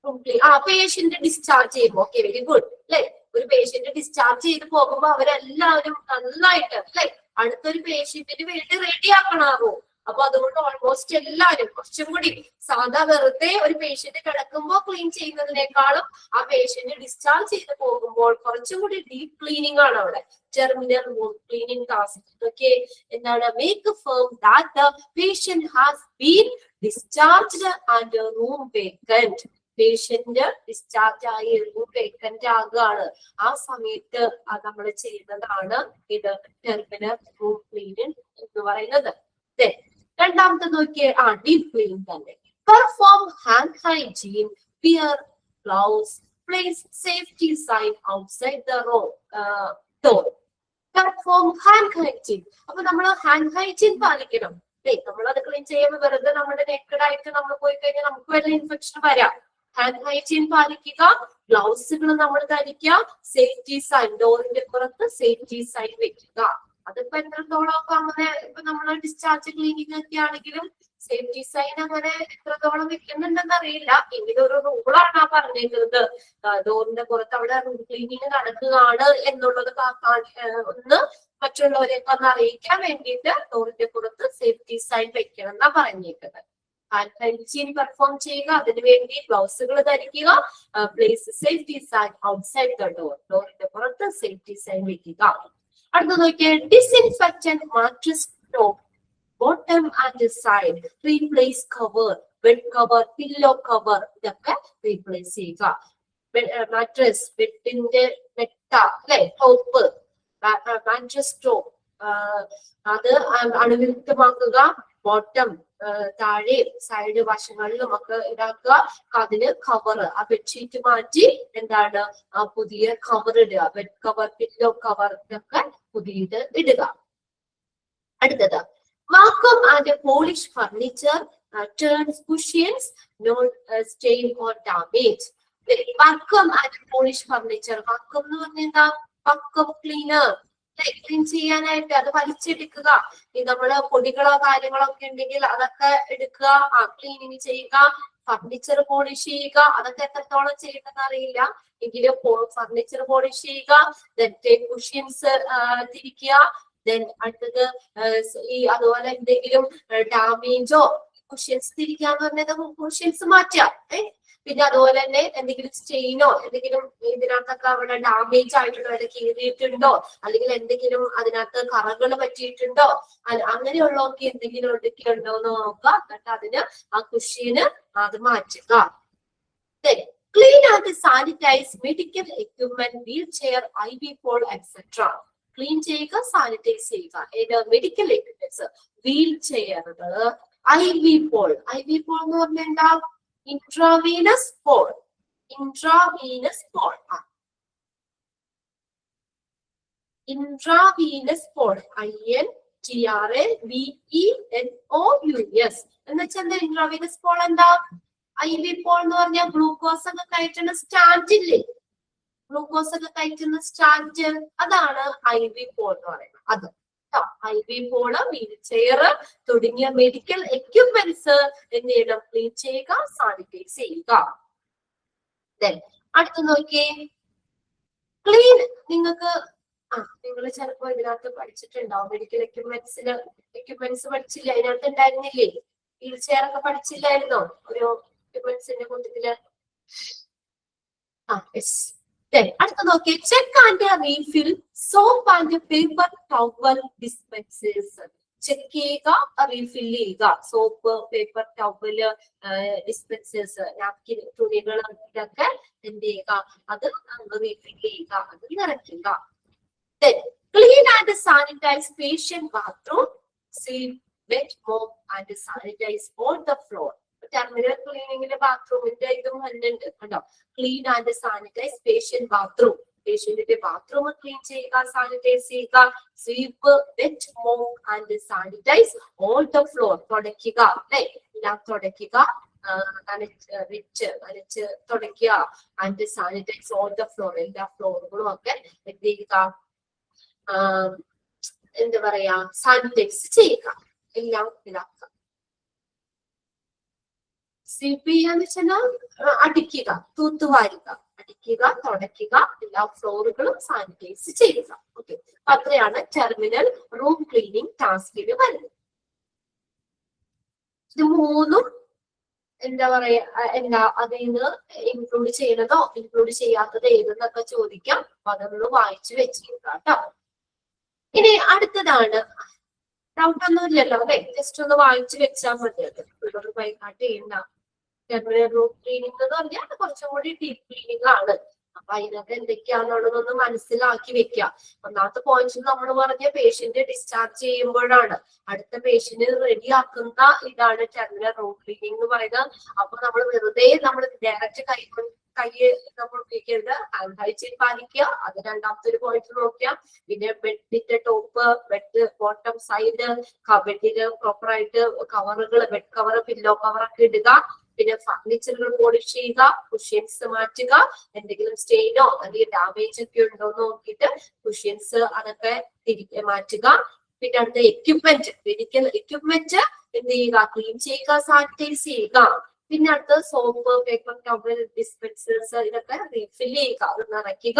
റൂം ക്ലീൻ. പേഷ്യന്റ് ഡിസ്ചാർജ് ചെയ്യുമ്പോ, ഓക്കെ, വെരി ഗുഡ് അല്ലെ. ഒരു പേഷ്യന്റ് ഡിസ്ചാർജ് ചെയ്ത് പോകുമ്പോ അവരെല്ലാവരും നന്നായിട്ട് അല്ലെ അടുത്തൊരു പേഷ്യന്റിന് വേണ്ടി റെഡി ആക്കണാവോ. അപ്പൊ അതുകൊണ്ട് ഓൾമോസ്റ്റ് എല്ലാവരും കുറച്ചും കൂടി സാധാ വെറുതെ ഒരു പേഷ്യന്റ് കിടക്കുമ്പോൾ ക്ലീൻ ചെയ്യുന്നതിനേക്കാളും ആ പേഷ്യന്റ് ഡിസ്ചാർജ് ചെയ്ത് പോകുമ്പോൾ കുറച്ചും കൂടി ഡീപ് ക്ലീനിങ് ആണ് അവിടെ. Terminal room cleaning task. Okay, എന്താണ്? Make firm that the patient has been discharged and room vacant. Patient discharge ആയി റൂം വേക്കന്റ് ആകുകയാണ്. ആ സമയത്ത് നമ്മൾ ചെയ്യുന്നതാണ് ഇത് ടെർമിനൽ റൂം ക്ലീനിങ് എന്ന് പറയുന്നത്. രണ്ടാമത്തെ നോക്കിയേ, ഡീപ് ക്ലീനിങ് തന്നെ. Perform hand hygiene, wear gloves, place safety sign outside the door. Perform hand hygiene. അപ്പൊ നമ്മൾ ഹാൻഡ് ഹൈജീൻ പാലിക്കണം. നമ്മൾ അത് ക്ലീൻ ചെയ്യുമ്പോൾ വെറുതെ നമ്മുടെ നെക്കഡായിട്ട് നമ്മൾ പോയി കഴിഞ്ഞാൽ നമുക്ക് വല്ല ഇൻഫെക്ഷൻ വരാം. ഹാൻഡ് ഹൈജീൻ പാലിക്കുക, ഗ്ലൗസുകൾ നമ്മൾ ധരിക്കുക, സേഫ്റ്റി സൈൻ, ഡോറിന്റെ പുറത്ത് സേഫ്റ്റി സൈൻ വെക്കുക. അതിപ്പോ എത്രത്തോളം അങ്ങനെ ഇപ്പൊ നമ്മൾ ഡിസ്ചാർജ് ക്ലീനിങ് ഒക്കെ ആണെങ്കിലും സേഫ്റ്റി സൈൻ അങ്ങനെ എത്രത്തോളം വെക്കുന്നുണ്ടെന്ന് അറിയില്ല. എങ്കിലും ഒരു റൂളാണ് പറഞ്ഞേക്കുന്നത്. ഡോറിന്റെ പുറത്ത് അവിടെ റൂം ക്ലീനിങ് നടക്കുകയാണ് എന്നുള്ളത് ഒന്ന് മറ്റുള്ളവരെയൊക്കെ ഒന്ന് അറിയിക്കാൻ വേണ്ടിയിട്ട് ഡോറിന്റെ പുറത്ത് സേഫ്റ്റി സൈൻ വെക്കണം എന്നാ പറഞ്ഞേക്കുന്നത്. ഹാൻഡ് ഹൈജീൻ പെർഫോം ചെയ്യുക, അതിനുവേണ്ടി ഗ്ലൗസുകൾ ധരിക്കുക, place safety sign outside the door, ഡോറിന്റെ പുറത്ത് സേഫ്റ്റി സൈൻ വെക്കുക. അടുത്ത നോക്കിയാൽ disinfectant mattress top, bottom and side, replace cover, bed cover, pillow cover ഇതൊക്കെ റീപ്ലേസ് ചെയ്യുക. മാട്രസ്, ബെഡിന്റെ മെത്ത അല്ലെ, ടോപ്പ്, മാട്രസ് ടോപ്പ് അത് അണുവിമുക്തമാക്കുക. ബോട്ടം താഴെ സൈഡ് വശങ്ങളിലും ഒക്കെ ഇടാക്കുക. അതിന് കവർ, ആ ബെഡ്ഷീറ്റ് മാറ്റി എന്താണ് പുതിയ കവർ ഇടുക. ബെഡ് കവർ, പില്ലോ കവർ ഇതൊക്കെ പുതിയത് ഇടുക. അടുത്തത് vacuum and polish furniture, turns cushions note stain or damage. Vacuum and polish furniture. Vacuum എന്ന് പറഞ്ഞാൽ എന്താ? വാക്വം ക്ലീനർ, ക്ലീൻ ചെയ്യാനായിട്ട് അത് വലിച്ചെടുക്കുക. ഈ നമ്മള് പൊടികളോ കാര്യങ്ങളോ ഒക്കെ ഉണ്ടെങ്കിൽ അതൊക്കെ എടുക്കുക, ക്ലീനിങ് ചെയ്യുക. ഫർണിച്ചർ പോളിഷ് ചെയ്യുക, അതൊക്കെ എത്രത്തോളം ചെയ്യണമെന്ന് അറിയില്ല, എങ്കിലും ഫർണിച്ചർ പോളിഷ് ചെയ്യുക. കുഷ്യൻസ് തിരിക്കുക. അടുത്തത് ഈ അതുപോലെ എന്തെങ്കിലും ഡാമേജോ, കുഷ്യൻസ് തിരിക്കുക എന്ന് പറഞ്ഞാൽ കുഷ്യൻസ് മാറ്റുക. പിന്നെ അതുപോലെ തന്നെ എന്തെങ്കിലും സ്റ്റെയിനോ എന്തെങ്കിലും ഇതിനകത്തൊക്കെ അവിടെ ഡാമേജ് ആയിട്ടുണ്ടോ, അതിൽ കീറിയിട്ടുണ്ടോ, അല്ലെങ്കിൽ എന്തെങ്കിലും അതിനകത്ത് കറകൾ പറ്റിയിട്ടുണ്ടോ, അങ്ങനെയുള്ളതൊക്കെ എന്തെങ്കിലും ഉണ്ടോ എന്ന് നോക്കുക. എന്നിട്ട് അതിന് ആ കുഷ്യന് അത് മാറ്റുക. Clean and sanitize medical equipment, wheel chair, IV pole etcetera. Clean ചെയ്യുക, സാനിറ്റൈസ് ചെയ്യുക. ഏത് മെഡിക്കൽ എക്യുപ്മെന്റ്സ്, വീൽ ചെയറുകള്, IV പോൾ. IV പോൾ എന്ന് പറഞ്ഞാൽ എന്താ? Intravenous pole. Intravenous pole, intravenous pole, INTRAVENOUS എന്ന് വെച്ചാൽ എന്താ? ഇൻട്രാവീനസ് പോൾ എന്താ? IV പോൾ എന്ന് പറഞ്ഞാൽ ഗ്ലൂക്കോസ് ഒക്കെ കയറ്റുന്ന സ്റ്റാൻഡ് ഇല്ലേ, ഗ്ലൂക്കോസ് ഒക്കെ കയറ്റുന്ന സ്റ്റാൻഡ്, അതാണ് IV പോൾ എന്ന് പറയുന്നത്. അത് IV പോള്, വീൽ ചെയർ തുടങ്ങിയ മെഡിക്കൽ എക്യുപ്മെന്റ്സ് എന്ത് ചെയ്യണം? ക്ലീൻ ചെയ്യുക, സാനിറ്റൈസ് ചെയ്യുക. അടുത്ത് നോക്കിയേ, ക്ലീൻ. നിങ്ങൾക്ക് നിങ്ങൾ ചിലപ്പോ ഇതിനകത്ത് പഠിച്ചിട്ടുണ്ടാവും, മെഡിക്കൽ എക്യുപ്മെന്റ്സ് പഠിച്ചില്ല, അതിനകത്ത് ഉണ്ടായിരുന്നില്ലേ? വീൽ ചെയർ ഒക്കെ പഠിച്ചില്ലായിരുന്നോ ഒരു എക്യുപ്മെന്റ്സിന്റെ കൂട്ടത്തില്? അടുത്ത നോക്കിയേ, check and refill soap and paper towel dispensers. Check ചെയ്യുക, റീഫിൽ ചെയ്യുക. Soap, paper towel, dispensers, napkin, തുണികൾ, ഇതൊക്കെ എന്ത് ചെയ്യുക? അത് റീഫിൽ ചെയ്യുക, അത് നിറയ്ക്കുക. Then clean and sanitize patient bathroom, sweep, wet, mop and sanitize all the floor. Terminal ക്ലീനിങ്ങിന്റെ ബാത്റൂമിന്റെ ഇതും കണ്ടുണ്ട് കേട്ടോ. Clean and sanitize patient bathroom. പേഷ്യന്റിന്റെ ബാത്റൂം ക്ലീൻ ചെയ്യുക, സാനിറ്റൈസ് ചെയ്യുക. Sweep, wet, mop and sanitize all the floor. തുടയ്ക്കുക, അല്ലെ? എല്ലാം തുടയ്ക്കുക, നനച്ച് തുടയ്ക്കുക. And sanitize all the floor. എല്ലാ ഫ്ലോറുകളും ഒക്കെ എന്ത് ചെയ്യുക? എന്താ പറയാ, സാനിറ്റൈസ് ചെയ്യുക, എല്ലാം ഇതാക്കുക. സ്വീപ്പ് ചെയ്യാന്ന് വെച്ചാൽ അടിക്കുക, തൂത്തുവാരുക, അടിക്കുക, തുടയ്ക്കുക, എല്ലാ ഫ്ലോറുകളും സാനിറ്റൈസ് ചെയ്യുക. ഓക്കെ, അത്രയാണ് ടെർമിനൽ റൂം ക്ലീനിങ് ടാസ്കിൽ വരുന്നത്. ഇത് മൂന്നും എന്താ പറയാ, അതിൽ നിന്ന് ഇൻക്ലൂഡ് ചെയ്യണതോ ഇൻക്ലൂഡ് ചെയ്യാത്തത് ഏതെന്നൊക്കെ ചോദിക്കാം. അപ്പൊ അതൊന്ന് വായിച്ചു വെച്ചിരിക്കുക കേട്ടോ. ഇനി അടുത്തതാണ്, ഡൗട്ട് ഒന്നും ഇല്ലല്ലോ അല്ലെ? ജസ്റ്റ് ഒന്ന് വായിച്ചു വെച്ചാൽ മതി. അത് ബൈക്കാട്ട് ചെയ്യണ്ട. ടെർമിനൽ റൂം ക്ലീനിങ് എന്ന് പറഞ്ഞാൽ അത് കുറച്ചും കൂടി ഡീപ് ക്ലീനിങ് ആണ്. അപ്പൊ അതിനകത്ത് എന്തൊക്കെയാണെന്നുള്ളതൊന്ന് മനസ്സിലാക്കി വെക്കുക. ഒന്നാമത്തെ പോയിന്റ് നമ്മൾ പറഞ്ഞ പേഷ്യന്റ് ഡിസ്ചാർജ് ചെയ്യുമ്പോഴാണ്. അടുത്ത പേഷ്യന്റ് റെഡിയാക്കുന്ന ഇതാണ് ടെർമിനൽ റൂം ക്ലീനിങ് എന്ന് പറയുന്നത്. അപ്പൊ നമ്മൾ വെറുതെ നമ്മൾ ഡയറക്റ്റ് കൈ നമ്മൾ ഉപയോഗിക്കരുത്. ഹാൻഡ് ഹൈജീൻ പാലിക്കുക, അത് രണ്ടാമത്തെ ഒരു പോയിന്റ് നോക്കുക. പിന്നെ ബെഡിന്റെ ടോപ്പ്, ബെഡ് ബോട്ടം സൈഡ്, ബെഡിന് പ്രോപ്പറായിട്ട് കവറുകൾ, ബെഡ് കവർ, പില്ലോ കവറൊക്കെ ഇടുക. പിന്നെ ഫർണിച്ചറുകൾ പോളിഷ് ചെയ്യുക, കുഷ്യൻസ് മാറ്റുക, എന്തെങ്കിലും സ്റ്റെയിനോ അല്ലെങ്കിൽ ഡാമേജ് ഒക്കെ ഉണ്ടോ എന്ന് നോക്കിയിട്ട് കുഷ്യൻസ് അതൊക്കെ തിരികെ മാറ്റുക. പിന്നെ അടുത്ത എക്യുപ്മെന്റ്, മെഡിക്കൽ എക്യുപ്മെന്റ് എന്ത് ചെയ്യുക? ക്ലീൻ ചെയ്യുക, സാനിറ്റൈസ് ചെയ്യുക. പിന്നെ അടുത്ത സോപ്പ്, പേപ്പർ ടവൽ, ഡിസ്പെൻസേഴ്സ്, ഇതൊക്കെ റീഫിൽ ചെയ്യുക, അത് നിറയ്ക്കുക.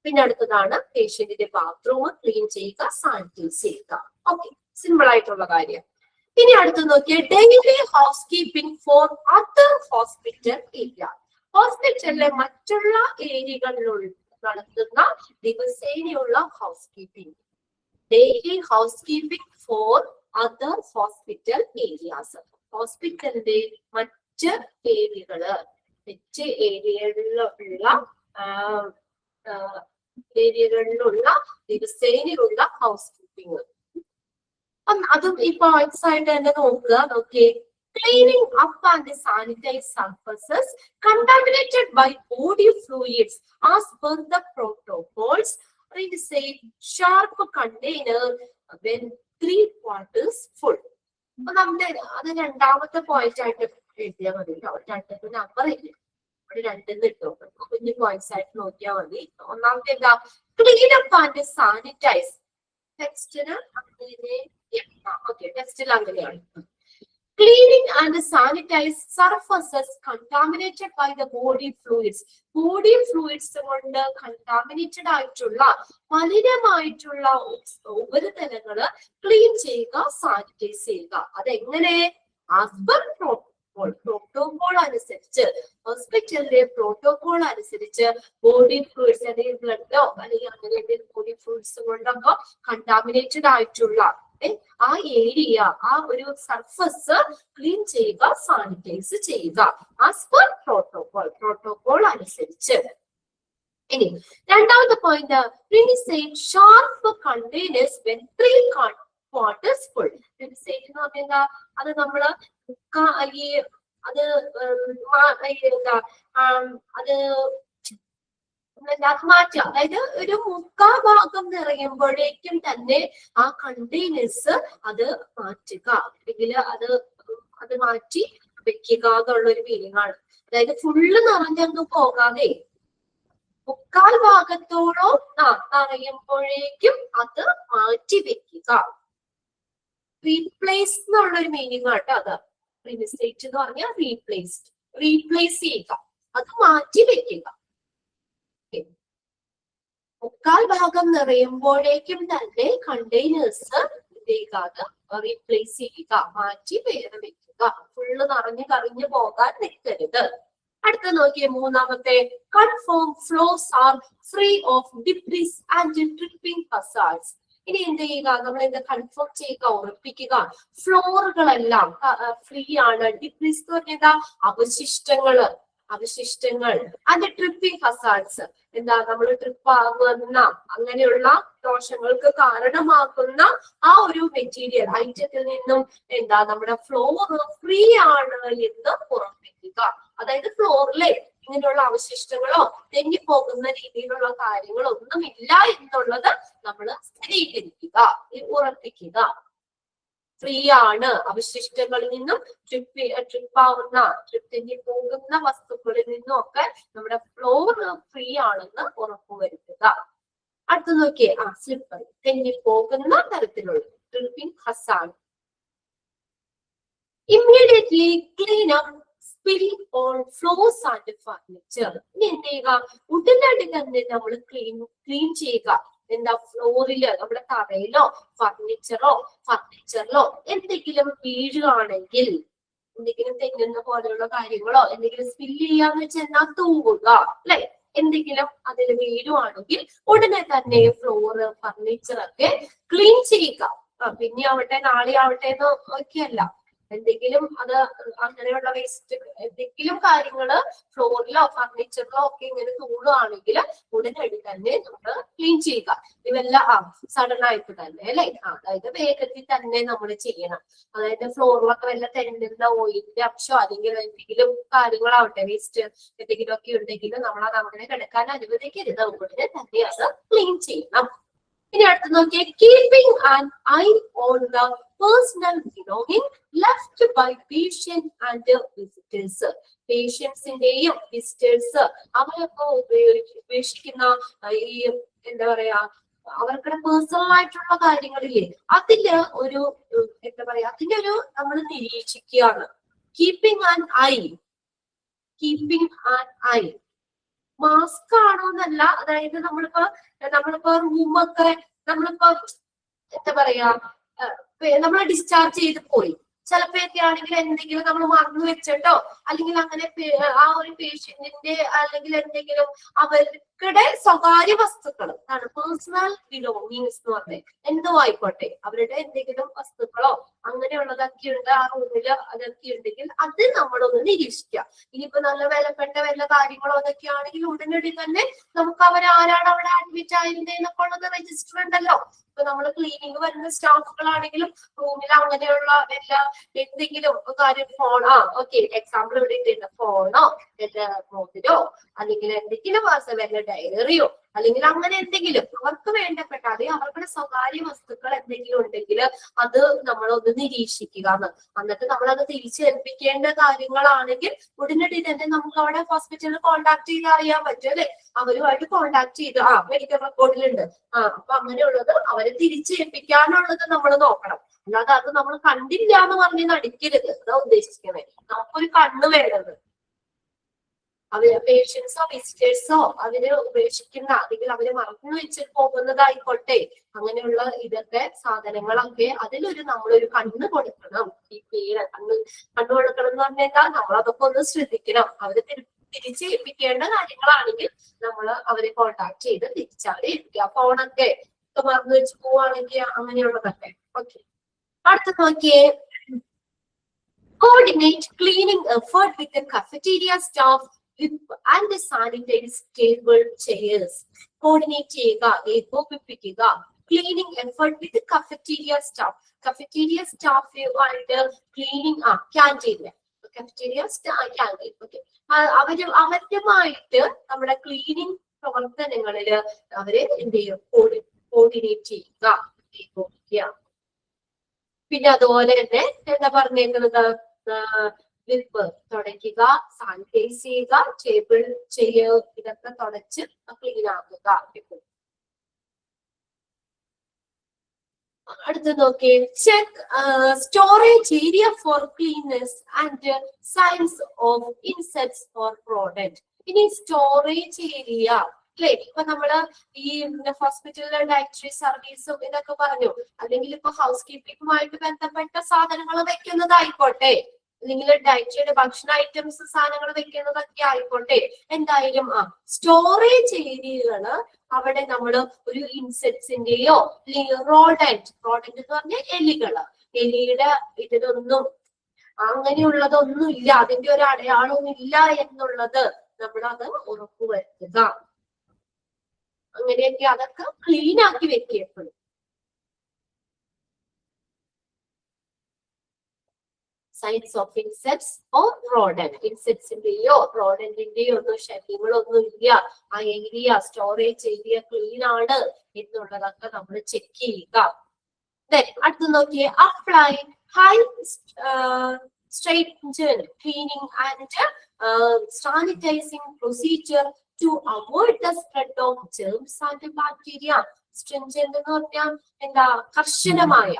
പിന്നെ അടുത്തതാണ് പേഷ്യന്റിന്റെ ബാത്റൂം ക്ലീൻ ചെയ്യുക, സാനിറ്റൈസ് ചെയ്യുക. ഓക്കെ, സിമ്പിൾ ആയിട്ടുള്ള കാര്യം. ഇനി അടുത്ത് നോക്കിയാൽ daily housekeeping for other hospital area. ഹോസ്പിറ്റലിലെ മറ്റുള്ള ഏരിയകളിലുള്ള നടത്തുന്ന ദിവസേനയുള്ള housekeeping. Daily housekeeping for other hospital areas. ഹോസ്പിറ്റലിന്റെ മറ്റ് ഏരിയകളിലുള്ള ദിവസേനയുള്ള ഹൗസ് കീപ്പിംഗ്. അതും ഈ പോയിന്റ്സ് ആയിട്ട് തന്നെ നോക്കിയേ. Cleaning up and sanitize surfaces contaminated by body fluids as per the protocols. Insert sharp container when 3/4 full. അപ്പൊ നമ്മുടെ അത് രണ്ടാമത്തെ പോയിന്റ് ആയിട്ട് എഴുതിയാൽ മതി കേട്ടോ. രണ്ടത്തെ നമ്പർ ഇല്ല, ഇവിടെ രണ്ടെന്ന് ഇട്ടോ. കുഞ്ഞു പോയിന്റ്സ് ആയിട്ട് നോക്കിയാൽ മതി. ഒന്നാമത്തെ എന്താ? Clean up and sanitise. ടെക്സ്റ്റിന് അങ്ങനെ ഓക്കെ, ടെക്സ്റ്റിൽ അങ്ങനെയാണ്. Cleaning and sanitize surfaces contaminated by the body fluids. Body fluids കൊണ്ട് contaminated ആയിട്ടുള്ള മലിനമായിട്ടുള്ള ഉപരിതലങ്ങള് ക്ലീൻ ചെയ്യുക, സാനിറ്റൈസ് ചെയ്യുക. അതെങ്ങനെ? ആസ് പെർ പ്രോട്ടോകോൾ അനുസരിച്ച്, ഹോസ്പിറ്റലിന്റെ പ്രോട്ടോകോൾ അനുസരിച്ച് ബോഡി ഫ്ലൂയിഡ്സ് അല്ലെങ്കിൽ ബ്ലഡോ അല്ലെങ്കിൽ അങ്ങനെ ബോഡി ഫ്ലൂയിഡ്സ് കൊണ്ടൊക്കെ കണ്ടാമിനേറ്റഡ് ആയിട്ടുള്ള ആ ഏരിയ, ആ ഒരു സർഫസ് ക്ലീൻ ചെയ്യുക, സാനിറ്റൈസ് ചെയ്യുക. ആസ് പെർ പ്രോട്ടോകോൾ അനുസരിച്ച്. ഇനി രണ്ടാമത്തെ point, reinstate sharp containers when 3/4 full. Reinstate എന്ന് പറഞ്ഞാൽ അത് നമ്മള് അത് മാറ്റുക. അതായത് ഒരു 3/4 ഭാഗം നിറയുമ്പോഴേക്കും തന്നെ ആ കണ്ടെയ്നേഴ്സ് അത് മാറ്റുക, അല്ലെങ്കിൽ അത് മാറ്റി വെക്കുക എന്നുള്ളൊരു മീനിങ് ആണ്. അതായത് ഫുള്ള് നിറഞ്ഞങ്ങ് പോകാതെ 3/4 ഭാഗത്തോളം നിറയുമ്പോഴേക്കും അത് മാറ്റി വെക്കുക. റീപ്ലേസ് എന്നുള്ളൊരു മീനിങ് ആട്ടോ അത്. റിനിസേറ്റ് എന്ന് പറഞ്ഞാൽ റീപ്ലേസ് ചെയ്യുക, അത് മാറ്റി വെക്കുക. മുക്കാൽ ഭാഗം നിറയുമ്പോഴേക്കും തന്നെ കണ്ടെയ്നേഴ്സ് റീപ്ലേസ് ചെയ്യുക, മാറ്റി വേറെ വെക്കുക. ഫുള്ള് നിറഞ്ഞു കറിഞ്ഞു പോകാൻ നിൽക്കരുത്. അടുത്ത നോക്കിയേ മൂന്നാമത്തെ, confirm floors are free of debris and tripping hazards. ഇനി എന്ത് ചെയ്യുക, നമ്മൾ എന്ത് കൺഫേം ചെയ്യുക, ഉറപ്പിക്കുക ഫ്ലോറുകളെല്ലാം ഫ്രീ ആണ്. ഡിബ്രിസ് എന്ന് പറഞ്ഞാൽ അവശിഷ്ടങ്ങൾ ആൻഡ് ട്രിപ്പിംഗ് ഹസാർഡ്സ് എന്താ, നമ്മൾ ട്രിപ്പ് ആകുന്ന അങ്ങനെയുള്ള ദോഷങ്ങൾക്ക് കാരണമാക്കുന്ന ആ ഒരു മെറ്റീരിയൽ ഐറ്റത്തിൽ നിന്നും എന്താ നമ്മുടെ ഫ്ലോർ ഫ്രീ ആണ് എന്ന് ഉറപ്പിക്കുക. അതായത് ഫ്ലോറിലെ ഇങ്ങനെയുള്ള അവശിഷ്ടങ്ങളോ തെന്നിപ്പോകുന്ന രീതിയിലുള്ള കാര്യങ്ങളോ ഒന്നുമില്ല എന്നുള്ളത് നമ്മൾ സ്ഥിരീകരിക്കുക, ഉറപ്പിക്കുക. ഫ്രീ ആണ്, അവശിഷ്ടങ്ങളിൽ നിന്നും തെന്നി പോകുന്ന വസ്തുക്കളിൽ നിന്നും ഒക്കെ നമ്മുടെ ഫ്ലോർ ഫ്രീ ആണെന്ന് ഉറപ്പുവരുത്തുക. അടുത്ത് നോക്കിയേ, സ്ലിപ്പർ, തെന്നി പോകുന്ന തരത്തിലുള്ള tripping Hazard. Immediately clean up spill on floors and furniture. ഇനി എന്ത് ചെയ്യുക, ഉടനടി തന്നെ നമ്മൾ ക്ലീൻ ചെയ്യുക. എന്താ, ഫ്ലോറില് നമ്മുടെ തറയിലോ ഫർണിച്ചറിലോ എന്തെങ്കിലും വീഴുകയാണെങ്കിൽ, എന്തെങ്കിലും തെങ്ങുന്ന പോലെയുള്ള കാര്യങ്ങളോ എന്തെങ്കിലും സ്പിൽ ചെയ്യാന്ന് വെച്ചാൽ തൂവുക അല്ലെ, എന്തെങ്കിലും അതിൽ വീഴുവാണെങ്കിൽ ഉടനെ തന്നെ ഫ്ലോറ് ഫർണിച്ചർ ഒക്കെ ക്ലീൻ ചെയ്യുക. പിന്നെ ആവട്ടെ നാളെ ആവട്ടെ എന്ന് ഒക്കെയല്ല, എന്തെങ്കിലും അത് അങ്ങനെയുള്ള വേസ്റ്റ് എന്തെങ്കിലും കാര്യങ്ങള് ഫ്ലോറിലോ ഫർണിച്ചറിലോ ഒക്കെ ഇങ്ങനെ തൂടുകയാണെങ്കിൽ ഉടനടി തന്നെ നമ്മൾ ക്ലീൻ ചെയ്യുക. ഇതെല്ലാം സഡൻ ആയിട്ട് തന്നെ അല്ലെ, അതായത് വേഗത്തിൽ തന്നെ നമ്മൾ ചെയ്യണം. അതായത് ഫ്ലോറിലൊക്കെ വല്ല തെന്നുന്ന ഓയിലിന്റെ അംശം അല്ലെങ്കിൽ എന്തെങ്കിലും കാര്യങ്ങളാവട്ടെ വേസ്റ്റ് എന്തെങ്കിലും ഒക്കെ ഉണ്ടെങ്കിൽ നമ്മൾ അത് അങ്ങനെ കിടക്കാൻ അനുവദിക്കരുത്, ഉടനെ തന്നെ അത് ക്ലീൻ ചെയ്യണം. ഇനി അടുത്ത് നോക്കിയേ, keeping an eye on the personal belonging left by patient and visitors. പേഷ്യൻസിന്റെയും വിസിറ്റേഴ്സ് അവരൊക്കെ ഉപേക്ഷിക്കുന്ന ഈ എന്താ പറയാ അവർക്കുടെ പേഴ്സണൽ ആയിട്ടുള്ള കാര്യങ്ങളില്ലേ, അതില് ഒരു എന്താ പറയാ അതിന്റെ ഒരു നമ്മൾ നിരീക്ഷിക്കുകയാണ്. കീപ്പിംഗ് ആൻ ഐ മാസ്ക് ആണോ എന്നല്ല, അതായത് നമ്മളിപ്പോ റൂമൊക്കെ നമ്മളിപ്പോ എന്താ പറയാ നമ്മൾ ഡിസ്ചാർജ് ചെയ്ത് പോയി, ചിലപ്പോഴൊക്കെ ആണെങ്കിൽ എന്തെങ്കിലും നമ്മൾ മറന്നു വെച്ചിട്ടോ അല്ലെങ്കിൽ അങ്ങനെ ആ ഒരു പേഷ്യന്റിന്റെ അല്ലെങ്കിൽ എന്തെങ്കിലും അവർക്കുടെ സ്വകാര്യ വസ്തുക്കൾ പേഴ്സണൽ ബിലോങ്ങിങ്സ് എന്ന് പറഞ്ഞത് എന്തോ ആയിക്കോട്ടെ, അവരുടെ എന്തെങ്കിലും വസ്തുക്കളോ അങ്ങനെയുള്ളതൊക്കെ ഉണ്ട് ആ റൂമില്, അതൊക്കെ ഉണ്ടെങ്കിൽ അത് നമ്മളൊന്ന് നിരീക്ഷിക്കുക. ഇനിയിപ്പോ നല്ല വിലപ്പെട്ട വല്ല കാര്യങ്ങളോ അതൊക്കെ ആണെങ്കിൽ ഉടനടി തന്നെ നമുക്ക് ആരാണ് അവിടെ അഡ്മിറ്റ് ആയിരുന്നേന്നൊക്കെ ഉള്ളത് രജിസ്റ്റർ ഉണ്ടല്ലോ. ഇപ്പൊ നമ്മള് ക്ലീനിങ് വരുന്ന സ്റ്റാഫുകളാണെങ്കിലും റൂമിൽ അങ്ങനെയുള്ള എല്ലാ എന്തെങ്കിലും കാര്യം ഓക്കെ എക്സാമ്പിൾ ഇവിടെ ഇട്ടുണ്ട്, ഫോണോ മോതിരോ അല്ലെങ്കിൽ എന്തെങ്കിലും വല്ല ഡയറിയോ അല്ലെങ്കിൽ അങ്ങനെ എന്തെങ്കിലും അവർക്ക് വേണ്ടപ്പെട്ട അതേ അവരുടെ സ്വകാര്യ വസ്തുക്കൾ എന്തെങ്കിലും ഉണ്ടെങ്കിൽ അത് നമ്മളൊന്ന് നിരീക്ഷിക്കുക. എന്നിട്ട് നമ്മളത് തിരിച്ചേൽപ്പിക്കേണ്ട കാര്യങ്ങളാണെങ്കിൽ ഉടനടി തന്നെ നമുക്ക് അവിടെ ഹോസ്പിറ്റലിൽ കോൺടാക്ട് ചെയ്ത് അറിയാൻ പറ്റും അല്ലെ, അവരുമായിട്ട് കോൺടാക്ട് ചെയ്ത് മെഡിക്കൽ റെക്കോർഡിലുണ്ട് അപ്പൊ അങ്ങനെയുള്ളത് അവരെ തിരിച്ചേൽപ്പിക്കാനുള്ളത് നമ്മൾ നോക്കണം. അല്ലാതെ അത് നമ്മൾ കണ്ടില്ല എന്ന് പറഞ്ഞ് നടിക്കരുത്, അതാ ഉദ്ദേശിക്കണേ. നമുക്കൊരു കണ്ണ് വേണ്ടത്. പേഷ്യൻസോ വിസിറ്റേഴ്സോ അവര് ഉപേക്ഷിക്കുന്ന അല്ലെങ്കിൽ അവര് മറന്നു വെച്ചിട്ട് പോകുന്നതായിക്കോട്ടെ, അങ്ങനെയുള്ള ഇതൊക്കെ സാധനങ്ങളൊക്കെ അതിലൊരു നമ്മളൊരു കണ്ണ് കൊടുക്കണം. ഈ കണ്ണ് കൊടുക്കണം എന്ന് പറഞ്ഞാൽ നമ്മളതൊക്കെ ഒന്ന് ശ്രദ്ധിക്കണം. അവര് തിരിച്ചേൽപ്പിക്കേണ്ട കാര്യങ്ങളാണെങ്കിൽ നമ്മൾ അവരെ കോൺടാക്ട് ചെയ്ത് തിരിച്ചവരെ ഏൽപ്പിക്കുക. ഫോണൊക്കെ മറന്നു വെച്ച് പോവാണെങ്കിൽ അങ്ങനെയുള്ളതൊക്കെ. ഓക്കെ, അടുത്ത നോക്കിയേ, coordinate cleaning effort with cafeteria staff and the sanitary table chairs. Coordinate ചെയ്യുക, ഏകോപിപ്പിക്കുക ക്ലീനിങ് എഫേർട്ട് വിത്ത് കഫറ്റീരിയ സ്റ്റാഫുമായിട്ട് ക്ലീനിങ് ക്യാൻറ്റീനില് ക്യാൻറ്റീൻ ഓക്കെ അവരുമായിട്ട് നമ്മുടെ ക്ലീനിങ് പ്രവർത്തനങ്ങളില് അവരെ എന്ത് ചെയ്യും, കോർഡിനേറ്റ് ചെയ്യുക, ഏകോപിക്കുക. പിന്നെ അതുപോലെ തന്നെ എന്താ പറഞ്ഞേക്കുന്നത്, വിപ്പ് തുടയ്ക്കുക, സാനിറ്റൈസ് ചെയ്യുക, ടേബിൾ ഇതൊക്കെ തുടച്ച് ക്ലീൻ ആക്കുക. അടുത്ത് നോക്കി, check storage area for cleanliness and signs of insects or product. ഇനി സ്റ്റോറേജ് ഏരിയ അല്ലെ? ഇപ്പൊ നമ്മള് ഈ ഹോസ്പിറ്റലിലെ ഡയറ്ററി സർവീസും ഇതൊക്കെ പറഞ്ഞു, അല്ലെങ്കിൽ ഇപ്പൊ ഹൗസ് കീപ്പിംഗുമായിട്ട് ബന്ധപ്പെട്ട സാധനങ്ങൾ വെക്കുന്നതായിക്കോട്ടെ, അല്ലെങ്കിൽ ഡയറ്ററിയുടെ ഭക്ഷണ ഐറ്റംസ് സാധനങ്ങൾ വെക്കുന്നതൊക്കെ ആയിക്കോട്ടെ, എന്തായാലും സ്റ്റോറേജ് ഏരിയകള് അവിടെ നമ്മള് ഒരു ഇൻസെക്ട്സിന്റെയോ റോഡന്റ് എന്ന് പറഞ്ഞ എലിയുടെ ഇതിലൊന്നും അങ്ങനെയുള്ളതൊന്നും ഇല്ല, അതിന്റെ ഒരു അടയാളവും ഇല്ല എന്നുള്ളത് നമ്മളത് ഉറപ്പുവരുത്തുക. അങ്ങനെയൊക്കെ അതൊക്കെ ക്ലീൻ ആക്കി വെക്കപ്പെടും. സൈൻസ് ഓഫ് ഇൻസെക്ട്സ് ഓർ റോഡന്റ്, ഇൻസെക്ട്സിന്റെയോ റോഡന്റിന്റെയോ ഒന്നും ശല്യങ്ങളൊന്നും ഇല്ല, ആ ഏരിയ സ്റ്റോറേജ് ഏരിയ ക്ലീൻ ആണ് എന്നുള്ളതൊക്കെ നമ്മൾ ചെക്ക് ചെയ്യുക. അടുത്ത് നോക്കിയേ, apply high stringent cleaning and sanitizing procedure to avoid the spread of germs and bacteria. Stringent എന്ന് പറഞ്ഞാൽ എന്താ? കർശനമായ.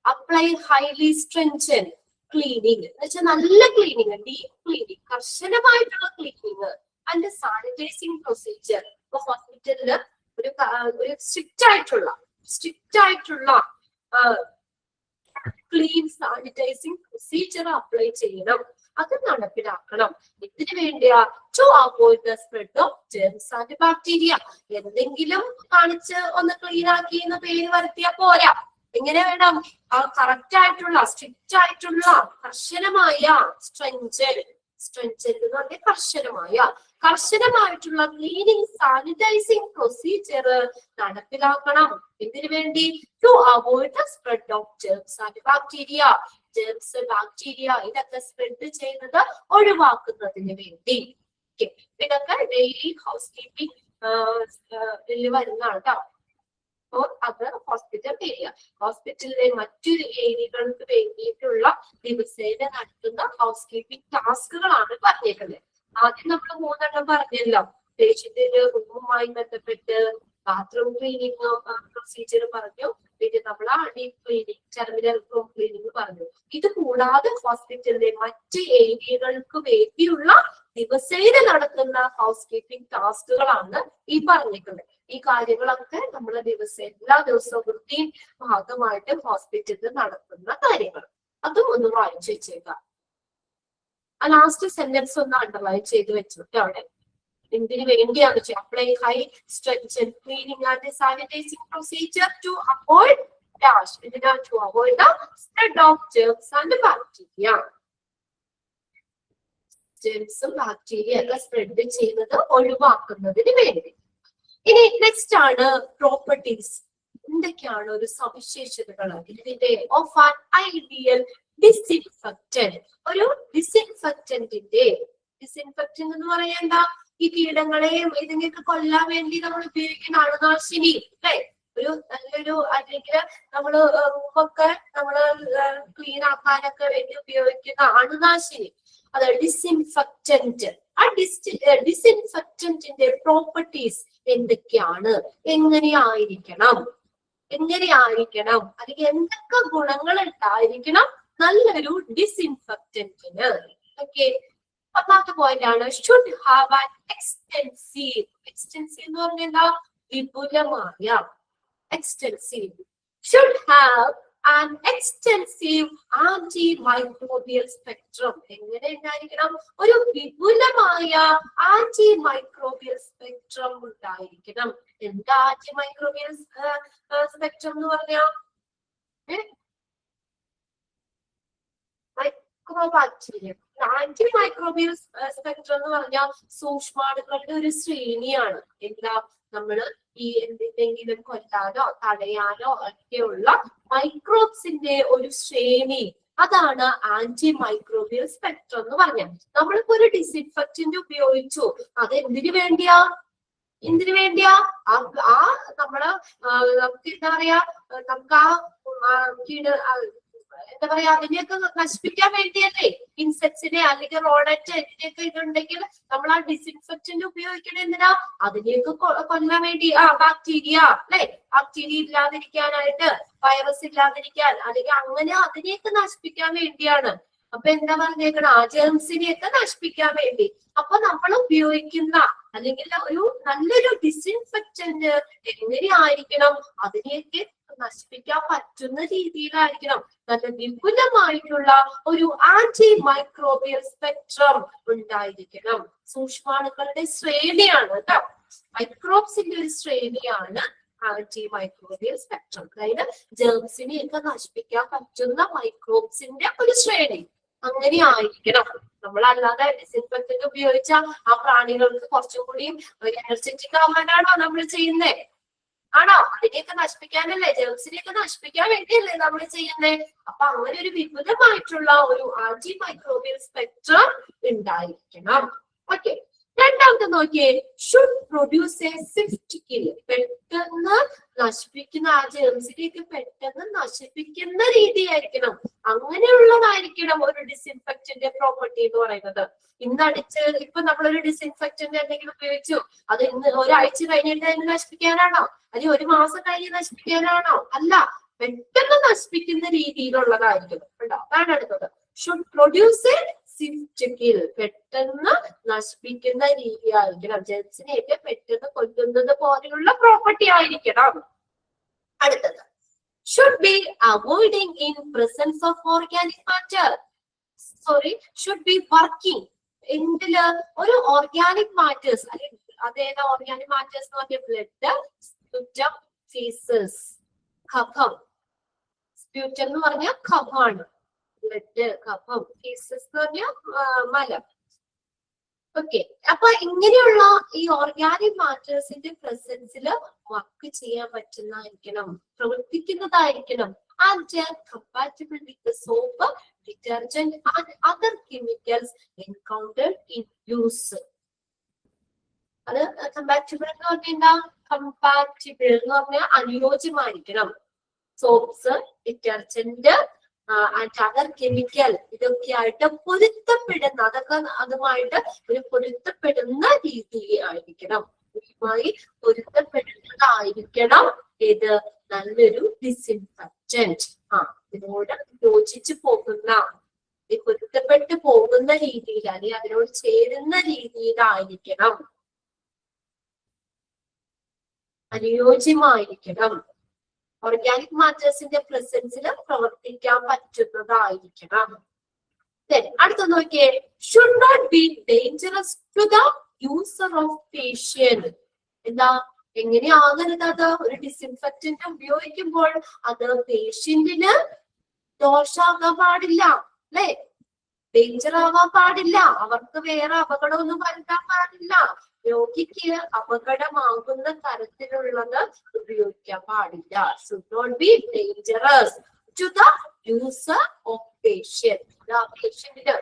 അപ്ലൈ ഹൈലി സ്ട്രിഞ്ചന്റ് ക്ലീനിങ് എന്ന് വെച്ചാൽ നല്ല ക്ലീനിങ്, ഡീപ് ക്ലീനിങ്, കർശനമായിട്ടുള്ള ക്ലീനിങ് ആൻഡ് സാനിറ്റൈസിങ് പ്രൊസീജിയർ. ഇപ്പൊ ഹോസ്പിറ്റലില് ഒരു സ്ട്രിക്റ്റ് ആയിട്ടുള്ള ക്ലീൻ സാനിറ്റൈസിങ് പ്രൊസീജിയർ അപ്ലൈ ചെയ്യണം, അത് നടപ്പിലാക്കണം. ഇതിനു വേണ്ടിയാ to avoid the spread of germs and bacteria. എന്തെങ്കിലും കാണിച്ച് ഒന്ന് ക്ലീൻ ആക്കി എന്ന് പേര് വരുത്തിയാ പോരാ, എങ്ങനെ വേണം? ആ കറക്റ്റ് ആയിട്ടുള്ള സ്ട്രിക്റ്റ് ആയിട്ടുള്ള കർശനമായ സ്ട്രെഞ്ചന്റ് എന്ന് പറഞ്ഞാൽ കർശനമായിട്ടുള്ള ക്ലീനിങ് സാനിറ്റൈസിങ് പ്രൊസീജിയർ നടപ്പിലാക്കണം. ഇതിനു വേണ്ടി to avoid the spread of germs and bacteria. Germs, bacteria ഇതൊക്കെ സ്പ്രെഡ് ചെയ്യുന്നത് ഒഴിവാക്കുന്നതിന് വേണ്ടി. ഇതൊക്കെ ഡെയിലി ഹൗസ് കീപ്പിംഗ് വരുന്നതാണ് കേട്ടോ. അത് ഹോസ്പിറ്റൽ ഏരിയ. ഹോസ്പിറ്റലിലെ മറ്റൊരു ഏരിയകൾക്ക് വേണ്ടിയിട്ടുള്ള ദിവസേന നടത്തുന്ന ഹൗസ് കീപ്പിംഗ് ടാസ്കുകളാണ് പറഞ്ഞേക്കുന്നത്. ആദ്യം നമ്മൾ 3 എണ്ണം പറഞ്ഞല്ലോ. പേഷ്യന്റിന്റെ റൂമുമായി ബന്ധപ്പെട്ട് ബാത്റൂം ക്ലീനിങ് പ്രൊസീജിയർ പറഞ്ഞു, പിന്നെ നമ്മൾ deep cleaning, terminal room cleaning പറഞ്ഞു. ഇത് കൂടാതെ ഹോസ്പിറ്റലിലെ മറ്റ് ഏരിയകൾക്ക് വേണ്ടിയുള്ള ദിവസേന നടത്തുന്ന ഹൗസ് കീപ്പിംഗ് ടാസ്കുകളാണ് ഈ പറഞ്ഞിട്ടുള്ളത്. ഈ കാര്യങ്ങളൊക്കെ നമ്മൾ എല്ലാ ദിവസവും വൃത്തിയും ഭാഗമായിട്ട് ഹോസ്പിറ്റലിൽ നടത്തുന്ന കാര്യങ്ങൾ. അതും ഒന്ന് വായിച്ചു വെച്ചേക്കാം. ആ ലാസ്റ്റ് സെന്റൻസ് ഒന്ന് അണ്ടർലൈൻ ചെയ്ത് വെച്ചിട്ട് അവിടെ എന്തിനു വേണ്ടിയാണ് വെച്ചാൽ apply high stringent cleaning and sanitising procedure to avoid to avoid the spread of germs and bacteria. ജെർമ്സും ബാക്ടീരിയ ഒക്കെ സ്പ്രെഡ് ചെയ്യുന്നത് ഒഴിവാക്കുന്നതിന് വേണ്ടി. ഇനി നെക്സ്റ്റ് ആണ് പ്രോപ്പർട്ടീസ്. എന്തൊക്കെയാണ് ഒരു സവിശേഷതകൾ ഇതിന്റെ ഓഫ് ആൻ ഐഡിയൽ ഡിസിൻഫെക്റ്റന്റ്. ഒരു ഡിസിൻഫെക്റ്റന്റിന്റെ, ഡിസിൻഫെക്റ്റന്റ് എന്ന് പറയാൻ എന്താ? ഈ കീടങ്ങളെയും ഇതിനെയൊക്കെ കൊല്ലാൻ വേണ്ടി നമ്മൾ ഉപയോഗിക്കുന്ന അണുനാശിനി അല്ലെ? ഒരു നല്ലൊരു അല്ലെങ്കിൽ നമ്മള് റൂമൊക്കെ നമ്മള് ക്ലീൻ ആക്കാനൊക്കെ വേണ്ടി ഉപയോഗിക്കുന്ന അണുനാശിനി, അത് ഡിസിൻഫെക്റ്റന്റ്. ആ ഡിസിൻഫെക്റ്റന്റിന്റെ പ്രോപ്പർട്ടീസ് എന്തൊക്കെയാണ്? എങ്ങനെയായിരിക്കണം, അല്ലെങ്കിൽ എന്തൊക്കെ ഗുണങ്ങൾ ഉണ്ടായിരിക്കണം നല്ലൊരു ഡിസിൻഫെക്റ്റന്റിന്? ഓക്കെ, 10ാമത്തെ പോയിന്റ് ആണ് should have an extensive. Extensive എന്ന് പറഞ്ഞാൽ എന്താ? വിപുലമായ. Extensive should have an extensive antimicrobial spectrum. എങ്ങനെ ഉണ്ടായിരിക്കണം? ഒരു വിപുലമായ ആന്റി മൈക്രോബിയൽ സ്പെക്ട്രം ഉണ്ടായിരിക്കണം. എന്താ ആന്റി മൈക്രോബിയൽ സ്പെക്ട്രം എന്ന് പറഞ്ഞാൽ? മൈക്രോബാക്ടീരിയം. ആന്റി മൈക്രോബിയൽ സ്പെക്ട്രം എന്ന് പറഞ്ഞാൽ സൂക്ഷ്മാണുക്കളുടെ ഒരു ശ്രേണിയാണ്. എന്താ? നമ്മള് ഈ എന്തെങ്കിലും കൊല്ലാനോ തടയാനോ ഒക്കെയുള്ള മൈക്രോബ്സിന്റെ ഒരു ശ്രേണി, അതാണ് ആന്റി മൈക്രോബിയൽ സ്പെക്ട്രം എന്ന് പറഞ്ഞാൽ. നമ്മളിപ്പോ ഒരു ഡിസിൻഫെക്റ്റന്റ് ഉപയോഗിച്ചു, അത് എന്തിനു വേണ്ടിയാ? ആ നമ്മള് നമുക്ക് എന്താ പറയാ, നമുക്ക് എന്താ പറയാ, അതിനെയൊക്കെ നശിപ്പിക്കാൻ വേണ്ടിയല്ലേ? ഇൻസെക്ട്സിനെ അല്ലെങ്കിൽ റോഡന്റ് ഇതിനെയൊക്കെ ഇതുണ്ടെങ്കിൽ നമ്മൾ ആ ഡിസിൻഫെക്റ്റന്റ് ഉപയോഗിക്കണ എന്തിനാ? അതിനെയൊക്കെ കൊല്ലാൻ വേണ്ടി. ബാക്ടീരിയ അല്ലെ? ബാക്ടീരിയ ഇല്ലാതിരിക്കാനായിട്ട്, വൈറസ് ഇല്ലാതിരിക്കാൻ, അല്ലെങ്കിൽ അങ്ങനെ അതിനെയൊക്കെ നശിപ്പിക്കാൻ വേണ്ടിയാണ്. അപ്പൊ എന്താ പറഞ്ഞേക്കണം? ആ ജേംസിനെയൊക്കെ നശിപ്പിക്കാൻ വേണ്ടി. അപ്പൊ നമ്മൾ ഉപയോഗിക്കുന്ന അല്ലെങ്കിൽ ഒരു നല്ലൊരു ഡിസിൻഫെക്റ്റന്റ് എങ്ങനെയായിരിക്കണം, അതിനെയൊക്കെ നശിപ്പിക്കാൻ പറ്റുന്ന രീതിയിലായിരിക്കണം. നല്ല വിപുലമായിട്ടുള്ള ഒരു ആന്റി മൈക്രോബിയൽ സ്പെക്ട്രം ഉണ്ടായിരിക്കണം. സൂക്ഷ്മാണുക്കളുടെ ശ്രേണിയാണ് കേട്ടോ, മൈക്രോബ്സിന്റെ ഒരു ശ്രേണിയാണ് ആന്റി മൈക്രോബിയൽ സ്പെക്ട്രം. അതായത് ജേംസിനെയൊക്കെ നശിപ്പിക്കാൻ പറ്റുന്ന മൈക്രോബ്സിന്റെ ഒരു ശ്രേണി അങ്ങനെ ആയിരിക്കണം. നമ്മളല്ലാതെ ഡിസിൻഫെക്റ്റന്റ് ഉപയോഗിച്ച ആ പ്രാണികൾക്ക് കുറച്ചും കൂടി എനർജറ്റിക് ആവാനാണോ നമ്മൾ ചെയ്യുന്നേ? ആണോ? അതിനെയൊക്കെ നശിപ്പിക്കാനല്ലേ, ജേംസിനെയൊക്കെ നശിപ്പിക്കാൻ വേണ്ടിയല്ലേ നമ്മൾ ചെയ്യുന്നേ? അപ്പൊ അങ്ങനെ ഒരു വിപുലമായിട്ടുള്ള ഒരു ആന്റി മൈക്രോബിയൽ സ്പെക്ട്രം ഉണ്ടായിരിക്കണം. ഓക്കെ, രണ്ടാമത്തെ നോക്കിയേ, should produce A Swift kill. പെട്ടെന്ന് നശിപ്പിക്കുന്ന ആ ജേംസിനെയൊക്കെ പെട്ടെന്ന് നശിപ്പിക്കുന്ന രീതിയായിരിക്കണം. അങ്ങനെയുള്ളതായിരിക്കണം ഒരു ഡിസിൻഫെക്റ്റന്റ് പ്രോപ്പർട്ടി എന്ന് പറയുന്നത്. ഇന്നടിച്ച് ഇപ്പൊ നമ്മളൊരു ഡിസിൻഫെക്റ്റന്റ് എന്തെങ്കിലും ഉപയോഗിച്ചു, അത് ഇന്ന് ഒരാഴ്ച കഴിഞ്ഞിട്ട് അതിനെ നശിപ്പിക്കാനാണോ, അല്ലെങ്കിൽ ഒരു മാസം കഴിഞ്ഞ് നശിപ്പിക്കാനാണോ? അല്ല, പെട്ടെന്ന് നശിപ്പിക്കുന്ന രീതിയിലുള്ളതായിരിക്കും. കേട്ടോ, അതാണ് അടുത്തത്. Should produce A Swift kill. പെട്ടെന്ന് നശിപ്പിക്കുന്ന രീതിയായിരിക്കണം. ജെംസിനെയൊക്കെ പെട്ടെന്ന് കൊല്ലുന്നത് പോലെയുള്ള പ്രോപ്പർട്ടി ആയിരിക്കണം. അടുത്തത്, should be avoiding in presence of organic matter. Should be working എന്തില്, ഒരു ഓർഗാനിക് മാറ്റേഴ്സ്, അല്ലെങ്കിൽ അതേതാ ഓർഗാനിക് മാറ്റേഴ്സ് എന്ന് പറഞ്ഞ ബ്ലഡ്, സ്പ്യൂറ്റം, ഫീസസ്, കഫം. സ്പ്യൂറ്റം എന്ന് പറഞ്ഞാൽ കഫാണ്, ബ്ലഡ്, കഫം, ഫീസസ് എന്ന് പറഞ്ഞാൽ മലം. ഓക്കെ, അപ്പൊ ഇങ്ങനെയുള്ള ഈ ഓർഗാനിക് മാറ്റേഴ്സിന്റെ പ്രസൻസിൽ വർക്ക് ചെയ്യാൻ പറ്റുന്നതായിരിക്കണം, പ്രവർത്തിക്കുന്നതായിരിക്കണം. And compatible with soap, detergent and other chemicals encountered in use. അത് കമ്പാറ്റബിൾ എന്ന് പറഞ്ഞാൽ കമ്പാറ്റബിൾ എന്ന് പറഞ്ഞാൽ അനുയോജ്യമായിരിക്കണം. Soaps, detergent and other chemical, ഇതൊക്കെ ആയിട്ട് പൊരുത്തപ്പെടുന്ന, അതൊക്കെ അതുമായിട്ട് ഒരു പൊരുത്തപ്പെടുന്ന രീതിയായിരിക്കണം, ഇതുമായി പൊരുത്തപ്പെടുന്നതായിരിക്കണം ഇത് നല്ലൊരു ഡിസിൻഫെക്റ്റന്റ്. ഇതിനോട് യോജിച്ചു പോകുന്ന, പൊരുത്തപ്പെട്ടു പോകുന്ന രീതിയിൽ, അല്ലെങ്കിൽ അതിനോട് ചേരുന്ന രീതിയിലായിരിക്കണം, അനുയോജ്യമായിരിക്കണം. ഓർഗാനിക് മാറ്റേഴ്സിന്റെ പ്രസൻസിൽ പ്രവർത്തിക്കാൻ പറ്റുന്നതായിരിക്കണം. അടുത്ത നോക്കിയേ, should not be dangerous to the user of patient. എന്താ, എങ്ങനെയാകരുത് അത്? ഒരു ഡിസിൻഫെക്റ്റന്റ് ഉപയോഗിക്കുമ്പോൾ അത് പേഷ്യന്റിന് ദോഷാകാൻ പാടില്ല, അല്ലെ? ഡേഞ്ചർ ആവാൻ പാടില്ല, അവർക്ക് വേറെ അപകടമൊന്നും വരുത്താൻ പാടില്ല, രോഗിക്ക് അപകടമാകുന്ന തരത്തിലുള്ളത് ഉപയോഗിക്കാൻ പാടില്ല. Should not be dangerous to the user of patient. പേഷ്യന്റിന്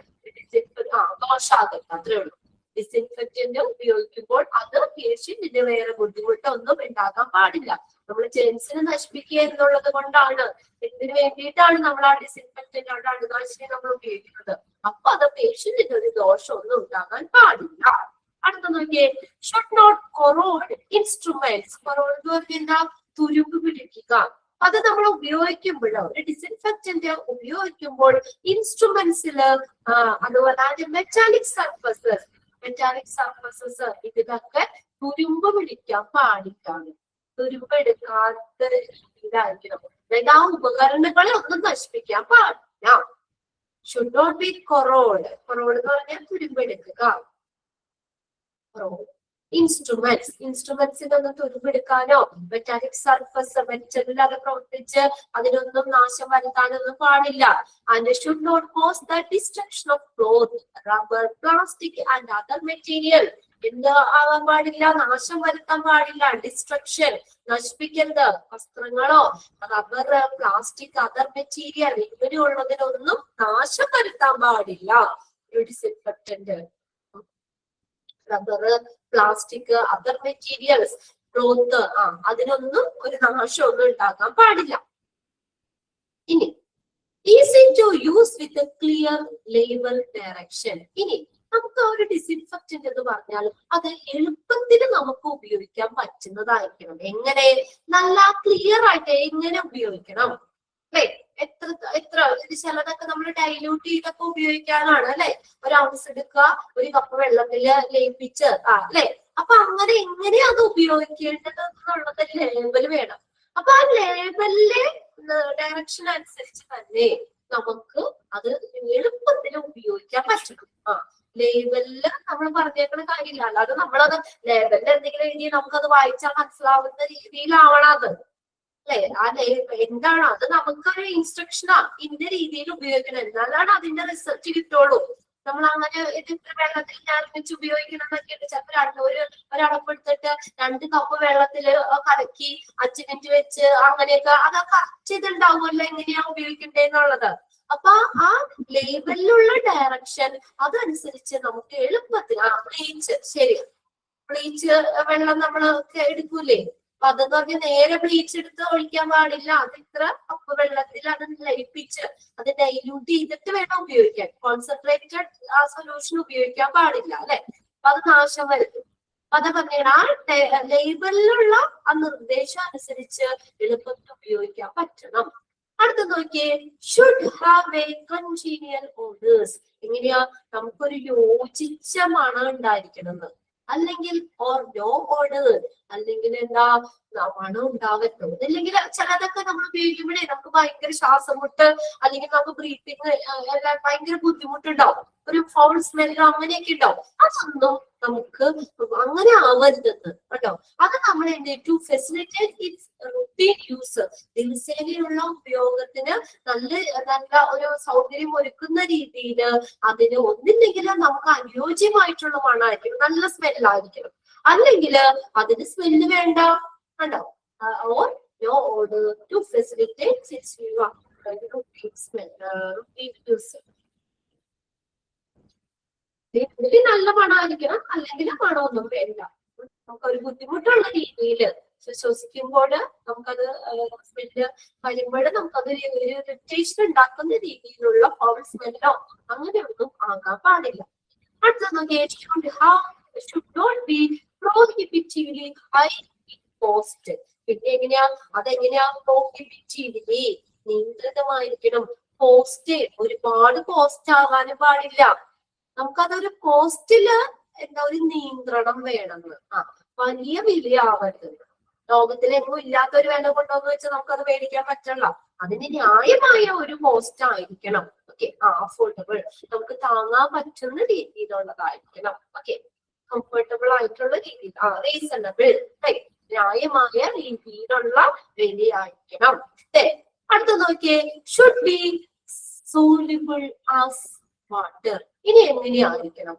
ദോഷാകും, അത്രേ ഉള്ളൂ. ഡിസിൻഫെക്റ്റന്റ് ഉപയോഗിക്കുമ്പോൾ അത് പേഷ്യന്റിന് വേറെ ബുദ്ധിമുട്ടൊന്നും ഉണ്ടാകാൻ പാടില്ല. നമ്മൾ ജെംസിനെ നശിപ്പിക്കുക എന്നുള്ളത് കൊണ്ടാണ്, എന്തിനു വേണ്ടിയിട്ടാണ് നമ്മൾ ആ ഡിസിൻഫെക്റ്റന്റ്, അവിടെ അണുനാശിനി നമ്മൾ ഉപയോഗിക്കുന്നത്. അപ്പൊ അത് പേഷ്യന്റിന് ഒരു ദോഷമൊന്നും ഉണ്ടാകാൻ പാടില്ല. അടുത്ത നോക്കിയേ, should not corrode instruments. Corrode എന്ന് പറഞ്ഞാൽ തുരുമ്പ് പിടിക്കുക. അത് നമ്മൾ ഉപയോഗിക്കുമ്പോൾ, ഒരു ഡിസിൻഫെക്റ്റന്റ് ഉപയോഗിക്കുമ്പോൾ ഇൻസ്ട്രുമെന്റ്സില്, അതുപോലെ മെറ്റാലിക് സർഫസസ്, ഇതിനൊക്കെ തുരുമ്പ് പിടിക്കാൻ പാടില്ലാണ്. തുരുമ്പ് എടുക്കാത്ത രീതിയിലായിരിക്കണം. അതായത് ആ ഉപകരണങ്ങളെ ഒന്നും നശിപ്പിക്കാൻ പാടില്ല. Should not be corrode. Corrode എന്ന് പറഞ്ഞാൽ തുരുമ്പ് എടുക്കുക. ഇൻസ്ട്രുമെന്റ്സിനൊന്നും തുരുമ്പെടുക്കാനോ മെറ്റാലിക് സർഫസ്, മെറ്റലിൽ അത് പ്രവർത്തിച്ച് അതിനൊന്നും നാശം വരുത്താനൊന്നും പാടില്ല. And should not cause the destruction of cloth, rubber, plastic and other material. എന്ത് ആവാൻ പാടില്ല? നാശം വരുത്താൻ പാടില്ല. ഡിസ്ട്രക്ഷൻ, നശിപ്പിക്കരുത്. വസ്ത്രങ്ങളോ, റബ്ബർ, പ്ലാസ്റ്റിക്, അതർ മെറ്റീരിയൽ, ഇങ്ങനെയുള്ളതിനൊന്നും നാശം വരുത്താൻ പാടില്ല ഒരു disinfectant. Rubber, plastic, other materials, cloth, അതിനൊന്നും ഒരു നാശമൊന്നും ഉണ്ടാക്കാൻ പാടില്ല. ഇനി easy to use with clear label direction. ഇനി നമുക്ക് ഒരു ഡിസിൻഫെക്റ്റന്റ് എന്ന് പറഞ്ഞാൽ അത് എളുപ്പത്തിൽ നമുക്ക് ഉപയോഗിക്കാൻ പറ്റുന്നതായിരിക്കണം. എങ്ങനെ? നല്ല ക്ലിയർ ആയിട്ട് എങ്ങനെ ഉപയോഗിക്കണം, അല്ലെ? എത്ര ചിലതൊക്കെ നമ്മൾ ഡൈല്യൂട്ട് ചെയ്തൊക്കെ ഉപയോഗിക്കാനാണ്, അല്ലെ? ഒരു ഔൺസ് എടുക്കുക, ഒരു കപ്പ് വെള്ളത്തില് ലയിപ്പിച്ച്, അല്ലെ? അപ്പൊ അങ്ങനെ എങ്ങനെയാ അത് ഉപയോഗിക്കേണ്ടത് എന്നുള്ളത് ലേബൽ വേണം. അപ്പൊ ആ ലേബലിലെ ഡയറക്ഷൻ അനുസരിച്ച് തന്നെ നമുക്ക് അത് എളുപ്പത്തിൽ ഉപയോഗിക്കാൻ പറ്റണം. ലേബലില് നമ്മൾ പറഞ്ഞേക്കുന്ന കാര്യമില്ല, അല്ലാതെ നമ്മളത് ലേബലിൽ എന്തെങ്കിലും എഴുതി നമുക്കത് വായിച്ചാൽ മനസ്സിലാവുന്ന രീതിയിലാവണം അത്, അല്ലെ? ആ എന്താണ് അത് നമുക്കൊരു ഇൻസ്ട്രക്ഷനാ, ഇന്ന രീതിയിൽ ഉപയോഗിക്കണം, എന്നാലാണ് അതിന്റെ റിസൾട്ട് കിട്ടുള്ളൂ. നമ്മൾ അങ്ങനെ ഇത് വെള്ളത്തിൽ ഞാൻ വെച്ച് ഉപയോഗിക്കണം എന്നൊക്കെ ഉണ്ട്. ചിലപ്പോൾ ഒരടപ്പെടുത്തിട്ട് 2 കപ്പ് വെള്ളത്തില് കലക്കി 5 മിനിറ്റ് വെച്ച് അങ്ങനെയൊക്കെ അതൊക്കെ കറക്റ്റ് ചെയ്തുണ്ടാവുമല്ലോ എങ്ങനെയാ ഉപയോഗിക്കണ്ടേന്നുള്ളത്. അപ്പൊ ആ ലേബലിലുള്ള ഡയറക്ഷൻ അതനുസരിച്ച് നമുക്ക് എളുപ്പത്തിൽ ബ്ലീച്ച്, ശരി, ബ്ലീച്ച് വെള്ളം നമ്മൾ എടുക്കൂലേ, അപ്പൊ അതെന്ന് പറഞ്ഞാൽ നേരെ ബ്ലീച്ച് എടുത്ത് ഒഴിക്കാൻ പാടില്ല. അത് ഇത്ര കപ്പ് വെള്ളത്തിൽ അത് ലയിപ്പിച്ച് അത് ഡൈല്യൂട്ട് ചെയ്തിട്ട് വേണം ഉപയോഗിക്കാൻ. കോൺസെൻട്രേറ്റഡ് ആ സൊല്യൂഷൻ ഉപയോഗിക്കാൻ പാടില്ല, അല്ലെ? അപ്പൊ അത് നാശം വരുത്തും. അത് പറഞ്ഞാൽ ആ ലേബലിലുള്ള ആ നിർദ്ദേശം അനുസരിച്ച് എളുപ്പത്തിൽ ഉപയോഗിക്കാൻ പറ്റണം. അടുത്ത നോക്കിയേ, should have A congenial orders. എങ്ങനെയാ? നമുക്കൊരു യോജിച്ച മണം ഉണ്ടായിരിക്കണം, അല്ലെങ്കിൽ ഓർ നോ ഓർഡർ, അല്ലെങ്കിൽ എന്താ മണം ഉണ്ടാവരുത്. അല്ലെങ്കിൽ ചിലതൊക്കെ നമ്മൾ ഉപയോഗിക്കുമ്പോഴേ നമുക്ക് ഭയങ്കര ശ്വാസം മുട്ട്, അല്ലെങ്കിൽ നമുക്ക് ബ്രീത്തിങ് എല്ലാം ഭയങ്കര ബുദ്ധിമുട്ടുണ്ടാവും, ഒരു ഫൗൾ സ്മെല്ലോ അങ്ങനെയൊക്കെ ഉണ്ടാവും. അതൊന്നും നമുക്ക് അങ്ങനെ ആവരുതെന്ന് കേട്ടോ. അത് നമ്മൾ to facilitate its routine use, ദിവസേനയുള്ള ഉപയോഗത്തിന് നല്ല ഒരു സൗകര്യം ഒരുക്കുന്ന രീതിയിൽ അതിന് ഒന്നില്ലെങ്കിലും നമുക്ക് അനുയോജ്യമായിട്ടുള്ള മണമായിരിക്കണം, നല്ല സ്മെല്ലായിരിക്കണം. അല്ലെങ്കിൽ അതിന് സ്മെല്ല് വേണ്ട, കണ്ടോ? Or no order to facilitate its routine use. ഇതിൽ നല്ല മണമായിരിക്കണം, അല്ലെങ്കിൽ മണമൊന്നും വേണ്ട. നമുക്കൊരു ബുദ്ധിമുട്ടുള്ള രീതിയിൽ ശ്വസിക്കുമ്പോൾ നമുക്കത് സ്മെല്ല് വരുമ്പോൾ നമുക്കത് ഒരു ഇറിറ്റേഷൻ ഉണ്ടാക്കുന്ന രീതിയിലുള്ള ഫൗൾ സ്മെല്ലോ അങ്ങനെയൊന്നും ആകാൻ പാടില്ല. അടുത്ത നോക്കിയേ, should not be prohibitively high cost. പിന്നെ എങ്ങനെയാ? അതെങ്ങനെയാ? പ്രോഹിബിറ്റീവ്ലി നിയന്ത്രിതമായിരിക്കണം. കോസ്റ്റ് ഒരുപാട് കോസ്റ്റ് ആവാനും പാടില്ല. നമുക്കതൊരു കോസ്റ്റില് എന്താ ഒരു നിയന്ത്രണം വേണമെന്ന്. വലിയ വിലയാവരുത്. ലോകത്തിലെങ്ങും ഇല്ലാത്തൊരു വില കൊണ്ടോന്ന് വെച്ചാൽ നമുക്കത് മേടിക്കാൻ പറ്റില്ല. അതിന് ന്യായമായ ഒരു കോസ്റ്റ് ആയിരിക്കണം. ഓക്കെ, അഫോർഡബിൾ, നമുക്ക് താങ്ങാൻ പറ്റുന്ന രീതിയിലുള്ളതായിരിക്കണം. ഓക്കെ, കംഫർട്ടബിൾ ആയിട്ടുള്ള രീതിയിൽ, റീസണബിൾ, ന്യായമായ രീതിയിലുള്ള വിലയായിരിക്കണം. അടുത്ത നോക്കിയേ, should be soluble as water. ഇനി എങ്ങനെയായിരിക്കണം?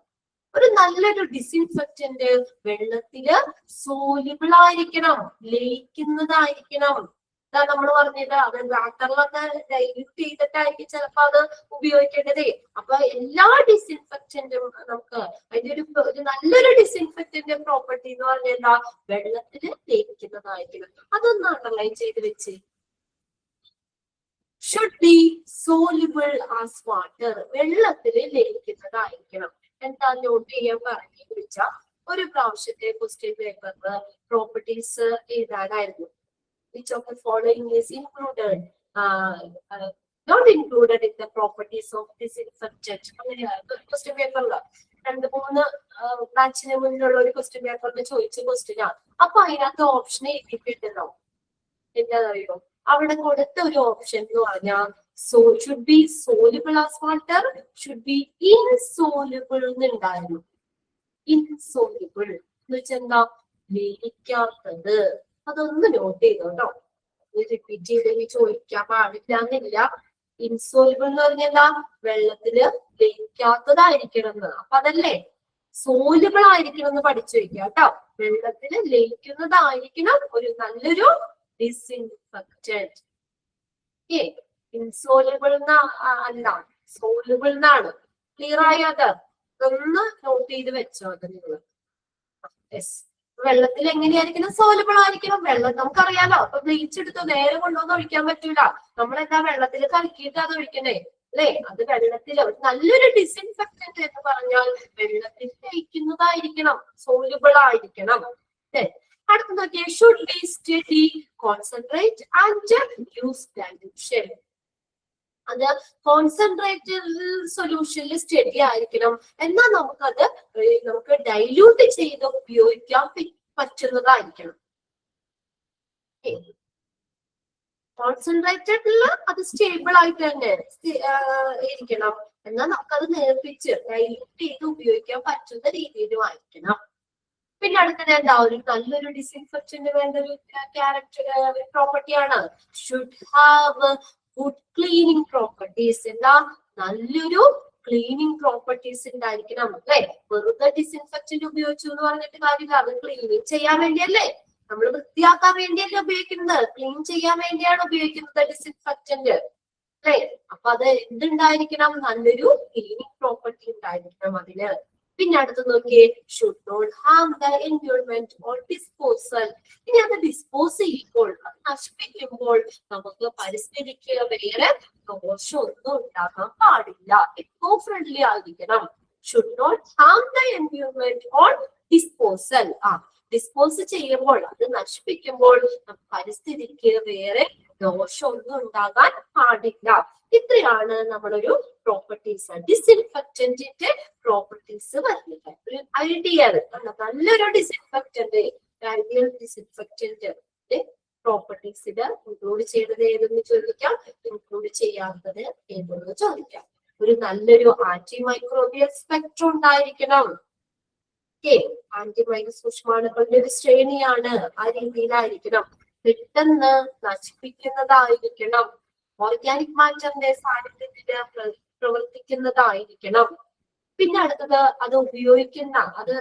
ഒരു നല്ലൊരു ഡിസിൻഫെക്റ്റന്റ് വെള്ളത്തില് സോലിബിൾ ആയിരിക്കണം, ലയിക്കുന്നതായിരിക്കണം. ഇതാ നമ്മൾ പറഞ്ഞത്, അത് വാട്ടറിലൊക്കെ ഡൈല്യൂട്ട് ചെയ്തിട്ടായിരിക്കും ചിലപ്പോ അത് ഉപയോഗിക്കേണ്ടതേ. അപ്പൊ എല്ലാ ഡിസിൻഫെക്റ്റന്റും നമുക്ക് അതിന്റെ ഒരു നല്ലൊരു ഡിസിൻഫെക്റ്റന്റ് പ്രോപ്പർട്ടി എന്ന് പറഞ്ഞാൽ എന്താ? വെള്ളത്തില് ലയിക്കുന്നതായിരിക്കണം. അതൊന്ന് അണ്ടർലൈൻ ചെയ്ത് വെച്ച്. Should be soluble as water, വെള്ളത്തില് ലയിക്കുന്നതായിരിക്കണം. എന്താ നോട്ട് ചെയ്യാൻ പറഞ്ഞു ചോദിച്ചാൽ, ഒരു പ്രാവശ്യത്തെ ക്വസ്റ്റ്യൻ പേപ്പറില് പ്രോപ്പർട്ടീസ് എഴുതാനായിരുന്നു. Which of the following is included? Not included in the properties of disinfectant. അങ്ങനെയാണ് ക്വസ്റ്റ്യൻ പേപ്പറില് 2-3 ബാച്ചിന് മുന്നിലുള്ള ഒരു ക്വസ്റ്റ്യൻ പേപ്പറിൽ ചോദിച്ച ക്വസ്റ്റ്യനാണ്. അപ്പൊ അതിനകത്ത് ഓപ്ഷൻ എഴുതിയിട്ടുണ്ടല്ലോ. എന്താണെന്നറിയോ? അവിടെ കൊടുത്ത ഒരു ഓപ്ഷൻ എന്ന് പറഞ്ഞാൽ should be soluble as water, should be insoluble എന്നുണ്ടായിരുന്നു. ഇൻസോലിബിൾ എന്ന് വെച്ചാൽ എന്താ? ലയിക്കാത്തത്. അതൊന്ന് നോട്ട് ചെയ്തോട്ടോ, റിപ്പീറ്റ് ചെയ്ത് ചോദിക്കാൻ പാടില്ല എന്നില്ല. ഇൻസോലിബിൾ എന്ന് പറഞ്ഞാൽ വെള്ളത്തില് ലയിക്കാത്തതായിരിക്കണം എന്ന്. അപ്പൊ അതല്ലേ സോലിബിൾ ആയിരിക്കണം എന്ന് പഠിച്ചു വെക്കുക കേട്ടോ. വെള്ളത്തില് ലയിക്കുന്നതായിരിക്കണം ഒരു നല്ലൊരു ഡിസിൻഫെക്റ്റന്റ്. ഇൻസോലിബിൾ അല്ല, സോലിബിൾ എന്നാണ്. ക്ലിയർ ആയത്? ഒന്ന് നോട്ട് ചെയ്ത് വെച്ചോ അത് നിങ്ങൾ. യെസ്, വെള്ളത്തിൽ എങ്ങനെയായിരിക്കണം? സോലിബിൾ ആയിരിക്കണം. വെള്ളം നമുക്കറിയാലോ. അപ്പൊ ബ്ലീച്ച് എടുത്ത് നേരെ കൊണ്ടുവന്ന് ഒഴിക്കാൻ പറ്റൂല. നമ്മളെന്താ വെള്ളത്തിൽ കലക്കിയിട്ട് അത് ഒഴിക്കണേ, അല്ലെ? അത് വെള്ളത്തിൽ നല്ലൊരു ഡിസിൻഫെക്റ്റന്റ് എന്ന് പറഞ്ഞാൽ വെള്ളത്തിൽ ലയിക്കുന്നതായിരിക്കണം, സോലിബിൾ ആയിരിക്കണം. അടുത്ത നോക്കിയാൽ, should be study, concentrate and use dilution. അത് കോൺസെൻട്രേറ്റഡ് സൊല്യൂഷനിൽ സ്റ്റഡി ആയിരിക്കണം. എന്നാൽ നമുക്ക് ഡൈല്യൂട്ട് ചെയ്ത് ഉപയോഗിക്കാൻ പറ്റുന്നതായിരിക്കണം. കോൺസെൻട്രേറ്റഡിൽ അത് സ്റ്റേബിൾ ആയിട്ട് തന്നെ ഇരിക്കണം. എന്നാൽ നമുക്കത് നേർപ്പിച്ച് ഡൈല്യൂട്ട് ചെയ്ത് ഉപയോഗിക്കാൻ പറ്റുന്ന രീതിയിലും ആയിരിക്കണം. പിന്നെ അടുത്തത് എന്താ, ഒരു നല്ലൊരു ഡിസിൻഫെക്ഷന് വേണ്ട ഒരു ക്യാരക്ടർ പ്രോപ്പർട്ടിയാണ് should have good cleaning properties. എന്താ, നല്ലൊരു ക്ലീനിങ് പ്രോപ്പർട്ടീസ് ഉണ്ടായിരിക്കണം അല്ലെ. വെറുതെ ഡിസിൻഫെക്റ്റന്റ് ഉപയോഗിച്ചു എന്ന് പറഞ്ഞിട്ട് കാര്യമില്ല. അത് ക്ലീനിങ് ചെയ്യാൻ വേണ്ടിയല്ലേ, നമ്മൾ വൃത്തിയാക്കാൻ വേണ്ടിയല്ലേ ഉപയോഗിക്കുന്നത്, ക്ലീൻ ചെയ്യാൻ വേണ്ടിയാണ് ഉപയോഗിക്കുന്നത് ഡിസിൻഫെക്റ്റന്റ് അല്ലെ. അപ്പൊ അത് എന്തുണ്ടായിരിക്കണം, നല്ലൊരു ക്ലീനിങ് പ്രോപ്പർട്ടി ഉണ്ടായിരിക്കണം അതിന്. പിന്നെ അടുത്ത് നോക്കിയേ, should not harm the environment or disposal. ഇനി അത് ഡിസ്പോസ് ചെയ്യുമ്പോൾ, അത് നശിപ്പിക്കുമ്പോൾ നമുക്ക് പരിസ്ഥിതിക്ക് വേറെ ദോഷമൊന്നും ഉണ്ടാകാൻ പാടില്ല. എക്കോ ഫ്രണ്ട്ലി ആയിരിക്കണം. Should not harm the environment or disposal. Dispose ചെയ്യുമ്പോൾ, അത് നശിപ്പിക്കുമ്പോൾ പരിസ്ഥിതിക്ക് വേറെ ദോഷമൊന്നും ഉണ്ടാകാൻ പാടില്ല. ഇത്രയാണ് നമ്മളൊരു പ്രോപ്പർട്ടീസ്, ഡിസിൻഫെക്റ്റന്റിന്റെ പ്രോപ്പർട്ടീസ് വരുന്നത്. ഒരു ഐഡിയൽ നല്ലൊരു ഡിസിൻഫെക്റ്റന്റ്, ഐഡിയൽ ഡിസിൻഫെക്റ്റന്റ് പ്രോപ്പർട്ടീസിൽ ഇൻക്ലൂഡ് ചെയ്തത് ഏതെന്ന് ചോദിക്കാം, ഇൻക്ലൂഡ് ചെയ്യാത്തത് ഏതെന്ന് ചോദിക്കാം. ഒരു നല്ലൊരു ആന്റി മൈക്രോബിയൽ സ്പെക്ട്രം ഉണ്ടായിരിക്കണം. ആന്റിമൈക്രോ സൂക്ഷ്മാണുക്കളുടെ ഒരു ശ്രേണിയാണ്, ആ രീതിയിലായിരിക്കണം. പെട്ടെന്ന് നശിപ്പിക്കുന്നതായിരിക്കണം. ഓർഗാനിക് മാറ്ററിന്റെ സാന്നിധ്യത്തിൽ പ്രവർത്തിക്കുന്നതായിരിക്കണം. പിന്നെ അടുത്തത്, അത്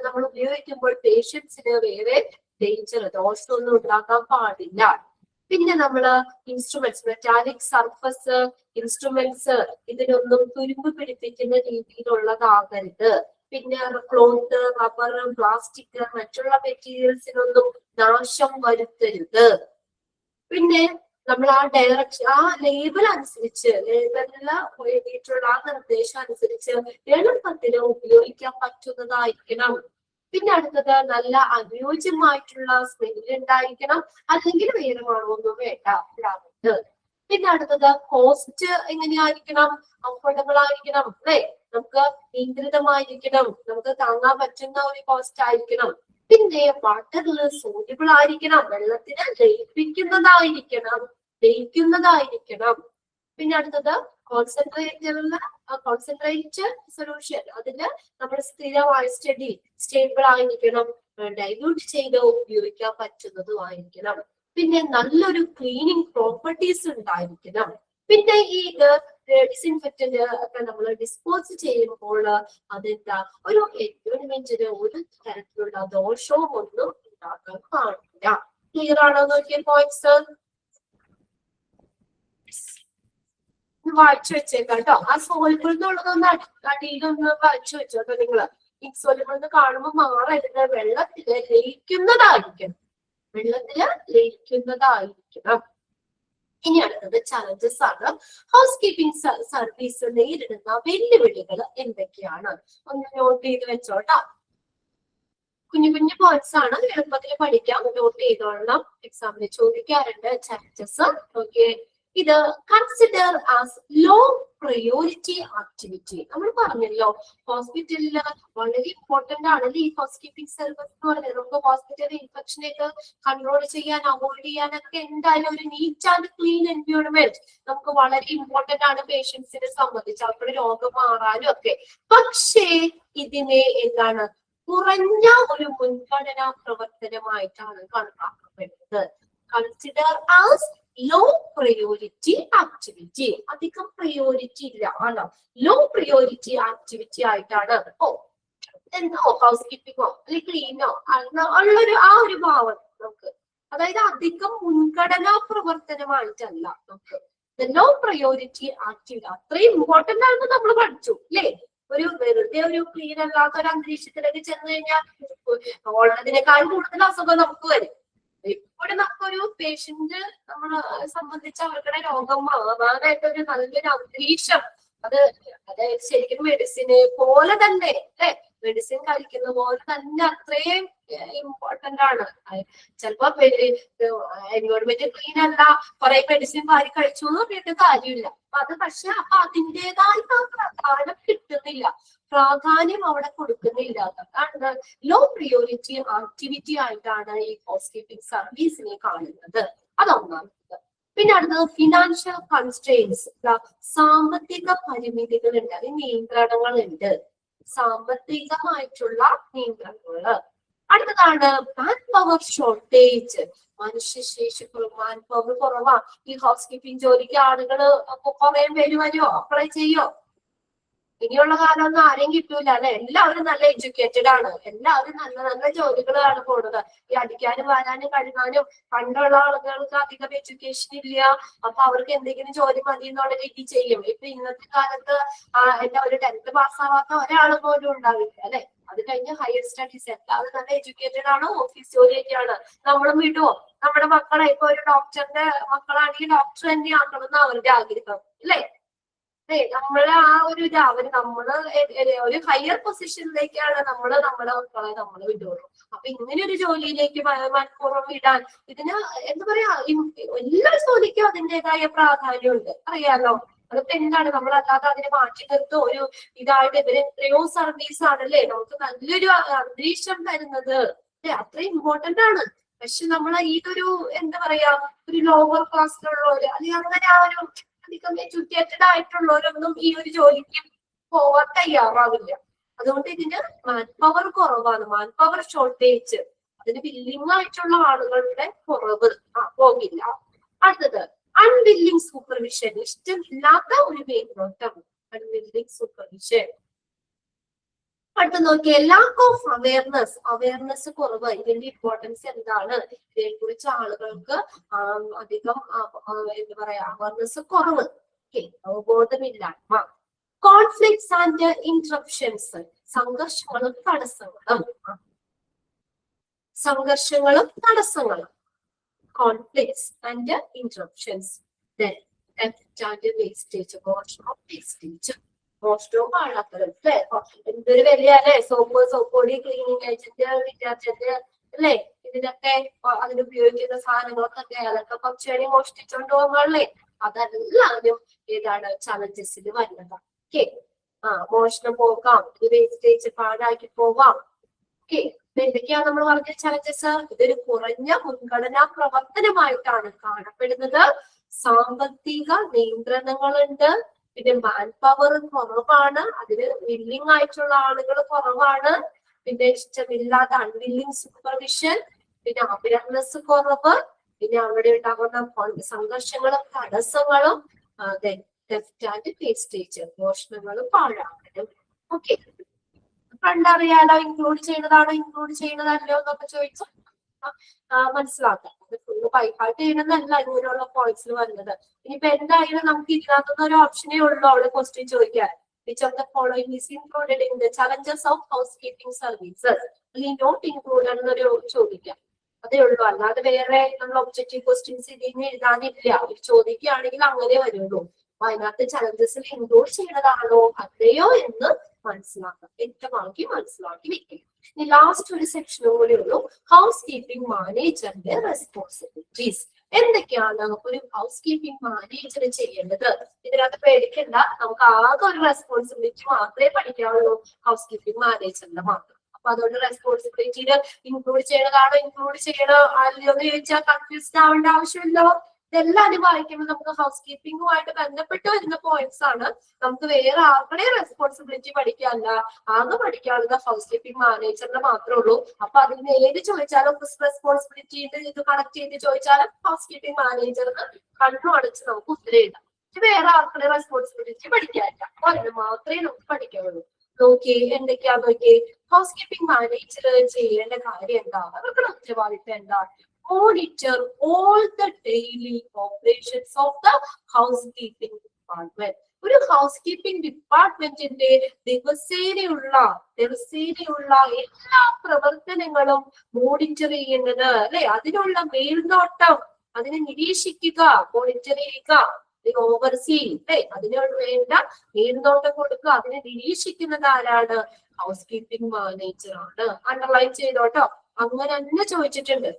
നമ്മൾ ഉപയോഗിക്കുമ്പോൾ പേഷ്യൻസിന് വേറെ ഡേഞ്ചർ, ദോഷമൊന്നും ഉണ്ടാക്കാൻ പാടില്ല. പിന്നെ നമ്മള് ഇൻസ്ട്രുമെന്റ്സ്, മെറ്റാലിക് സർഫസ് ഇൻസ്ട്രുമെന്റ്സ് ഇതിനൊന്നും തുരുമ്പ് പിടിപ്പിക്കുന്ന രീതിയിലുള്ളതാകരുത്. പിന്നെ ക്ലോത്ത്, റബ്ബർ, പ്ലാസ്റ്റിക്, മറ്റുള്ള മെറ്റീരിയൽസിനൊന്നും നാശം വരുത്തരുത്. പിന്നെ നമ്മൾ ആ ഡയറക്ഷൻ, ആ ലേബൽ അനുസരിച്ച്, ലേബലിൽ എഴുതിയിട്ടുള്ള ആ നിർദ്ദേശം അനുസരിച്ച് എളുപ്പത്തിൽ ഉപയോഗിക്കാൻ പറ്റുന്നതായിരിക്കണം. പിന്നെ അടുത്തത്, നല്ല അനുയോജ്യമായിട്ടുള്ള സ്മെല്ല് ഉണ്ടായിരിക്കണം, അല്ലെങ്കിൽ വേറെ മണമൊന്നും വേണ്ട. പിന്നെ അടുത്തത്, കോസ്റ്റ് എങ്ങനെയായിരിക്കണം, അഫോർഡബിൾ ആയിരിക്കണം അല്ലെ, നമുക്ക് നിയന്ത്രിതമായിരിക്കണം, നമുക്ക് താങ്ങാൻ പറ്റുന്ന ഒരു കോസ്റ്റ് ആയിരിക്കണം. പിന്നെ വാട്ടറിൽ സോല്യൂബിൾ ആയിരിക്കണം, വെള്ളത്തിന് ലയിക്കുന്നതായിരിക്കണം. പിന്നെ അടുത്തത്, കോൺസെൻട്രേറ്റ് സൊല്യൂഷൻ, അതില് നമ്മൾ സ്ഥിരമായ സ്റ്റേബിൾ ആയിരിക്കണം, ഡൈല്യൂട്ട് ചെയ്ത് ഉപയോഗിക്കാൻ പറ്റുന്നതുമായിരിക്കണം. പിന്നെ നല്ലൊരു ക്ലീനിങ് പ്രോപ്പർട്ടീസ് ഉണ്ടായിരിക്കണം. പിന്നെ ഈ ഡിസിൻഫെക്റ്റന്റ് ഒക്കെ നമ്മൾ ഡിസ്പോസ് ചെയ്യുമ്പോൾ അതെന്താ, ഒരു എൻവയോൺമെന്റിന് ഒരു തരത്തിലുള്ള ദോഷവും ഒന്നും ഉണ്ടാക്കാൻ പാടില്ല. ക്ലിയർ ആണോ നോക്കിയ പോയിന്റ്സ്? വായിച്ചു വെച്ചേക്കാം കേട്ടോ. ആ സോൾബിൾ എന്നുള്ളതൊന്ന് അടിയിലൊന്ന് വായിച്ചു വെച്ചോട്ടോ നിങ്ങള്. ഇൻസോലിബിൾ എന്ന് കാണുമ്പോൾ മാറരുത്, വെള്ളത്തില് ലയിക്കുന്നതായിരിക്കണം. ഇനി അടുത്തത് ചലഞ്ചസ് ആണ്. ഹൗസ് കീപ്പിംഗ് സർവീസ് നേരിടുന്ന വെല്ലുവിളികൾ എന്തൊക്കെയാണ് ഒന്ന് നോട്ട് ചെയ്ത് വെച്ചോട്ടോ. കുഞ്ഞു കുഞ്ഞു പോയിന്റ്സ് ആണ്, എളുപ്പത്തിൽ പഠിക്കാം, നോട്ട് ചെയ്തോളണം. എക്സാമിന് ചോദിക്കാറുണ്ട് ചലഞ്ചസ്. ഓക്കെ, ഇത് consider as low priority activity. നമ്മൾ പറഞ്ഞല്ലോ ഹോസ്പിറ്റലില് വളരെ ഇമ്പോർട്ടന്റ് ആണല്ലേ ഈ ഹൗസ് കീപ്പിംഗ് സർവീസ് എന്ന് പറയുന്നത്. നമുക്ക് ഹോസ്പിറ്റലിൽ ഇൻഫെക്ഷനൊക്കെ കൺട്രോൾ ചെയ്യാൻ, അവോയ്ഡ് ചെയ്യാനൊക്കെ എന്തായാലും ഒരു നീറ്റ് ആൻഡ് ക്ലീൻ എൻവയോൺമെന്റ് നമുക്ക് വളരെ ഇമ്പോർട്ടന്റ് ആണ് പേഷ്യൻസിനെ സംബന്ധിച്ച്, അവരുടെ രോഗം മാറാനും ഒക്കെ. പക്ഷേ ഇതിനെ എന്താണ്, കുറഞ്ഞ ഒരു മുൻഗണനാ പ്രവർത്തനമായിട്ടാണ് കണക്കാക്കപ്പെടുന്നത്. Consider as low priority activity. അധികം പ്രയോറിറ്റി ഇല്ല ആണോ, ലോ പ്രയോറിറ്റി ആക്ടിവിറ്റി ആയിട്ടാണ്. എന്തോ ഹൗസ് കീപ്പിങ്ങോ അല്ലെങ്കിൽ ക്ലീനോ ഉള്ളൊരു ആ ഒരു ഭാവം നമുക്ക്, അതായത് അധികം മുൻഗണനാ പ്രവർത്തനമായിട്ടല്ല നമുക്ക്. ലോ പ്രയോറിറ്റി ആക്ടിവിറ്റി അത്രയും ഇമ്പോർട്ടന്റ് ആണെന്ന് നമ്മൾ പഠിച്ചു അല്ലേ. ഒരു വെറുതെ ഒരു ക്ലീൻ അല്ലാത്ത ഒരു അന്തരീക്ഷത്തിലേക്ക് ചെന്ന് കഴിഞ്ഞാൽ ഉള്ളതിനേക്കാൾ കൂടുതൽ അസുഖം നമുക്ക് വരും. എപ്പോഴും നമുക്കൊരു പേഷ്യന്റ് നമ്മളെ സംബന്ധിച്ച് അവരുടെ രോഗം മാറാനായിട്ട് ഒരു നല്ലൊരു അന്തരീക്ഷം, അതായത് ശരിക്കും മെഡിസിനെ പോലെ തന്നെ അല്ലെ മെഡിസിൻ കഴിക്കുന്ന പോലെ തന്നെ അത്രയും ഇമ്പോർട്ടന്റ് ആണ്. ചിലപ്പോ എൻവയോൺമെന്റ് ക്ലീൻ അല്ല, കുറെ മെഡിസിൻ വാരി കഴിച്ചു എന്ന് പറഞ്ഞിട്ട് കാര്യമില്ല. അത് പക്ഷെ അപ്പൊ അതിൻ്റെതായ പ്രാധാന്യം കിട്ടുന്നില്ല, പ്രാധാന്യം അവിടെ കൊടുക്കുന്നില്ല. അതാണ് ലോ പ്രിയോറിറ്റി ആക്ടിവിറ്റി ആയിട്ടാണ് ഈ ഹൗസ് കീപ്പിംഗ് സർവീസിനെ കാണുന്നത്. അതൊന്നാമത്. പിന്നെ അടുത്തത് ഫിനാൻഷ്യൽ കൺസ്ട്രെയിൻസ്, സാമ്പത്തിക പരിമിതികളുണ്ട്, അത് നിയന്ത്രണങ്ങളുണ്ട്, സാമ്പത്തികമായിട്ടുള്ള നിയന്ത്രണങ്ങള്. അടുത്തതാണ് മാൻ പവർ ഷോർട്ടേജ്, മനുഷ്യശേഷി മാൻ പവർ കുറവാ. ഈ ഹൗസ് കീപ്പിംഗ് ജോലിക്ക് ആളുകൾ കുറെ പേര് വരുമോ, അപ്ലൈ ചെയ്യോ? ഇനിയുള്ള കാലം ഒന്നും ആരെയും കിട്ടൂല അല്ലെ. എല്ലാവരും നല്ല എഡ്യൂക്കേറ്റഡ് ആണ്, എല്ലാവരും നല്ല നല്ല ജോലികളാണ് പോകുന്നത്. ഈ അടിക്കാനും വാരാനും കഴുകാനും പണ്ടുള്ള ആളുകൾക്ക് അധികം എഡ്യൂക്കേഷൻ ഇല്ല, അപ്പൊ അവർക്ക് എന്തെങ്കിലും ജോലി മതി എന്നുള്ള രീതി ചെയ്യും. ഇപ്പൊ ഇന്നത്തെ കാലത്ത് എന്താ ഒരു 10th പാസ്സാവാത്ത ഒരാൾ പോലും ഉണ്ടാവില്ല അല്ലെ. അത് കഴിഞ്ഞ് ഹയർ സ്റ്റഡീസ് എല്ലാവരും നല്ല എഡ്യൂക്കേറ്റഡ് ആണ്, ഓഫീസ് ജോലിയൊക്കെയാണ്. നമ്മളും വിടുവോ നമ്മുടെ മക്കളെ? ഇപ്പൊ ഒരു ഡോക്ടറിന്റെ മക്കളാണെങ്കിൽ ഡോക്ടർ തന്നെ ആക്കണം എന്ന് അവരുടെ ആഗ്രഹം അല്ലെ. നമ്മള് ആ ഒരു നമ്മള് ഒരു ഹയർ പൊസിഷനിലേക്കാണ് നമ്മുടെ മക്കളെ നമ്മൾ വിടുള്ളൂ. അപ്പൊ ഇങ്ങനെ ഒരു ജോലിയിലേക്ക് മനഃപൂർവ്വം വിടാൻ, ഇതിന് എന്താ പറയാ, എല്ലാ ജോലിക്കും അതിൻ്റെതായ പ്രാധാന്യമുണ്ട്, അറിയാലോ. അതിപ്പോ എന്താണ്, നമ്മളല്ലാതെ അതിനെ മാറ്റി നിർത്തും ഒരു ഇതായിട്ട്. ഇവര് എത്രയോ സർവീസ് ആണല്ലേ നമുക്ക് നല്ലൊരു അന്തരീക്ഷം തരുന്നത്, അത്രയും ഇമ്പോർട്ടന്റ് ആണ്. പക്ഷെ നമ്മൾ ഇതൊരു എന്താ പറയാ, ഒരു ലോവർ ക്ലാസ്സിലുള്ളവര് അല്ലെങ്കിൽ അങ്ങനെ ആ ഒരു അധികം എഡ്യൂക്കേറ്റഡ് ആയിട്ടുള്ളവരൊന്നും ഈ ഒരു ജോലിക്ക് പോവാൻ തയ്യാറാവില്ല. അതുകൊണ്ട് ഇതിന് മാൻ പവർ കുറവാണ്, മാൻ പവർ ഷോർട്ടേജ്, അതിന് വില്ലിംഗ് ആയിട്ടുള്ള ആളുകളുടെ കുറവ് പോകില്ല. അടുത്തത് അൺവില്ലിംഗ് സൂപ്പർവിഷൻ, ഇഷ്ടമില്ലാത്ത ഒരു മേൽനോട്ടം, അൺവില്ലിംഗ് സൂപ്പർവിഷൻ. അടുത്ത നോക്കിയ ലാക്ക് ഓഫ് അവയർനെസ് കുറവ്. ഇതിന്റെ ഇമ്പോർട്ടൻസ് എന്താണ്, ഇതിനെ കുറിച്ച് ആളുകൾക്ക് അധികം എന്താ പറയാ അവയർനെസ് കുറവ്, അവബോധമില്ലായ്മ. കോൺഫ്ലിക്ട്സ് ആൻഡ് ഇന്ററപ്ഷൻസ്, സംഘർഷങ്ങളും തടസ്സങ്ങളും. Conflicts and interruptions. theft and wastage, മോഷ്ടവും പാഴാക്കലും അല്ലെ. എന്തൊരു വലിയ അല്ലെ, സോപ്പൊടി, ക്ലീനിങ് ഏജന്റ്, ഡിറ്റർജന്റ് അല്ലെ, ഇതിനൊക്കെ അതിന് ഉപയോഗിക്കുന്ന സാധനങ്ങളൊക്കെ അതൊക്കെ കുറച്ചുകൂടി മോഷ്ടിച്ചോണ്ട് പോകുമ്പോഴല്ലേ, അതെല്ലാവരും ഏതാണ് ചലഞ്ചസിൽ വരുന്നത്. ഓക്കെ, മോഷണം പോകാം, ഇത് വേസ്റ്റേജ് പാഴാക്കി പോവാം. ഓക്കെ, എന്തൊക്കെയാണ് നമ്മൾ പറഞ്ഞ ചലഞ്ചസ്? ഇതൊരു കുറഞ്ഞ മുൻഗണനാ പ്രവർത്തനമായിട്ടാണ് കാണപ്പെടുന്നത്. സാമ്പത്തിക നിയന്ത്രണങ്ങളുണ്ട്, പിന്നെ മാൻ പവർ കുറവാണ്, അതിന് വില്ലിംഗ് ആയിട്ടുള്ള ആളുകൾ കുറവാണ്, പിന്നെ ഇഷ്ടമില്ലാത്ത അൺവില്ലിംഗ് സൂപ്പർവിഷൻ, പിന്നെ അവയർനെസ് കുറവ്, പിന്നെ അവിടെ ഉണ്ടാകുന്ന സംഘർഷങ്ങളും തടസ്സങ്ങളും, theft and wastage, മോഷണങ്ങളും പാഴാക്കലും. ഓക്കെ, കണ്ടറിയാലോ, ഇൻക്ലൂഡ് ചെയ്യുന്നതാണോ ഇൻക്ലൂഡ് ചെയ്യുന്നതല്ലോ എന്നൊക്കെ ചോദിച്ചു മനസ്സിലാക്കാം. ഫുള്ള് ബൈഹാർട്ട് ചെയ്യണമെന്നല്ല ഇങ്ങനെയുള്ള പോയിന്റ്സിൽ വരുന്നത്. ഇനിയിപ്പോ എന്തായാലും നമുക്ക് ഇതിനകത്തുനിന്ന് ഒരു ഓപ്ഷനേ ഉള്ളൂ അവിടെ ക്വസ്റ്റ്യൻ ചോദിക്കാൻ. Which of the following is included in the challenges of housekeeping services? അല്ലെങ്കിൽ നോട്ട് ഇൻക്ലൂഡഡ് എന്നൊരു ചോദിക്കാം, അതേ ഉള്ളൂ. അല്ലാതെ വേറെ നമ്മൾ ഒബ്ജക്റ്റീവ് ക്വസ്റ്റ്യൻസ് ഇതിന് എഴുതാനില്ല. ചോദിക്കുകയാണെങ്കിൽ അങ്ങനെ വരുള്ളൂ. അപ്പൊ അതിനകത്ത് ചലഞ്ചസിൽ ഇൻക്ലൂഡ് ചെയ്യുന്നതാണോ അല്ലയോ എന്ന് മനസ്സിലാക്കാം, വ്യക്തമാക്കി മനസ്സിലാക്കി വെക്കും. ഇനി ലാസ്റ്റ് ഒരു സെക്ഷനും കൂടെ ഉള്ളൂ, ഹൗസ് കീപ്പിംഗ് മാനേജറിന്റെ റെസ്പോൺസിബിലിറ്റീസ്. എന്തൊക്കെയാണ് ഒരു ഹൗസ് കീപ്പിംഗ് മാനേജർ ചെയ്യേണ്ടത്? ഇതിനകത്ത് പേടിക്കണ്ട, നമുക്ക് ആകെ ഒരു റെസ്പോൺസിബിലിറ്റി മാത്രമേ പഠിക്കാവുള്ളൂ, ഹൗസ് കീപ്പിംഗ് മാനേജറിന്റെ മാത്രം. അപ്പൊ അതുകൊണ്ട് റെസ്പോൺസിബിലിറ്റിയിൽ ഇൻക്ലൂഡ് ചെയ്യണതാണോ ഇൻക്ലൂഡ് ചെയ്യണോ അല്ലയോ എന്ന് ചോദിച്ചാൽ കൺഫ്യൂസ്ഡ് ആവേണ്ട ആവശ്യമില്ലോ. ഇതെല്ലാം വായിക്കുമ്പോൾ നമുക്ക് ഹൗസ് കീപ്പിംഗുമായിട്ട് ബന്ധപ്പെട്ട് വരുന്ന പോയിന്റ്സ് ആണ്. നമുക്ക് വേറെ ആരുടെ റെസ്പോൺസിബിലിറ്റി പഠിക്കാനല്ല, ആകെ പഠിക്കാനുള്ളത് ഹൗസ് കീപ്പിംഗ് മാനേജറിന്റെ മാത്രമേ ഉള്ളൂ. അപ്പൊ അതിന് ഏത് ചോദിച്ചാലും റെസ്പോൺസിബിലിറ്റി ഇത് കണക്ട് ചെയ്ത് ചോദിച്ചാലും ഹൗസ് കീപ്പിംഗ് മാനേജറിന് കണ്ണു അടച്ച് നമുക്ക് ഉത്തരം എഴുതാം. വേറെ ആർക്കുടെ റെസ്പോൺസിബിലിറ്റി പഠിക്കാനില്ല, അതിന് മാത്രമേ നമുക്ക് പഠിക്കാനുള്ളൂ. നോക്കി എന്തൊക്കെയാ നോക്കി, ഹൗസ് കീപ്പിംഗ് മാനേജർ ചെയ്യേണ്ട കാര്യം എന്താ, അവരുടെ ഉത്തരവാദിത്തം എന്താ? Monitor all the daily operations of the housekeeping department. ഒരു ഹൗസ് കീപ്പിംഗ് ഡിപ്പാർട്ട്മെന്റിന്റെ ദിവസേനയുള്ള എല്ലാ പ്രവർത്തനങ്ങളും മോണിറ്റർ ചെയ്യുന്നത് അല്ലെ, അതിനുള്ള മേൽനോട്ടം, അതിനെ നിരീക്ഷിക്കുക, മോണിറ്റർ ചെയ്യുക, ഓവർസീ അല്ലെ, അതിന് വേണ്ട മേൽനോട്ടം കൊടുക്കുക, അതിനെ നിരീക്ഷിക്കുന്നത് ആരാണ്? ഹൗസ് കീപ്പിംഗ് മാനേജർ ആണ്. അണ്ടർലൈൻ ചെയ്തോട്ടോ, അങ്ങനെ തന്നെ ചോദിച്ചിട്ടുണ്ട്.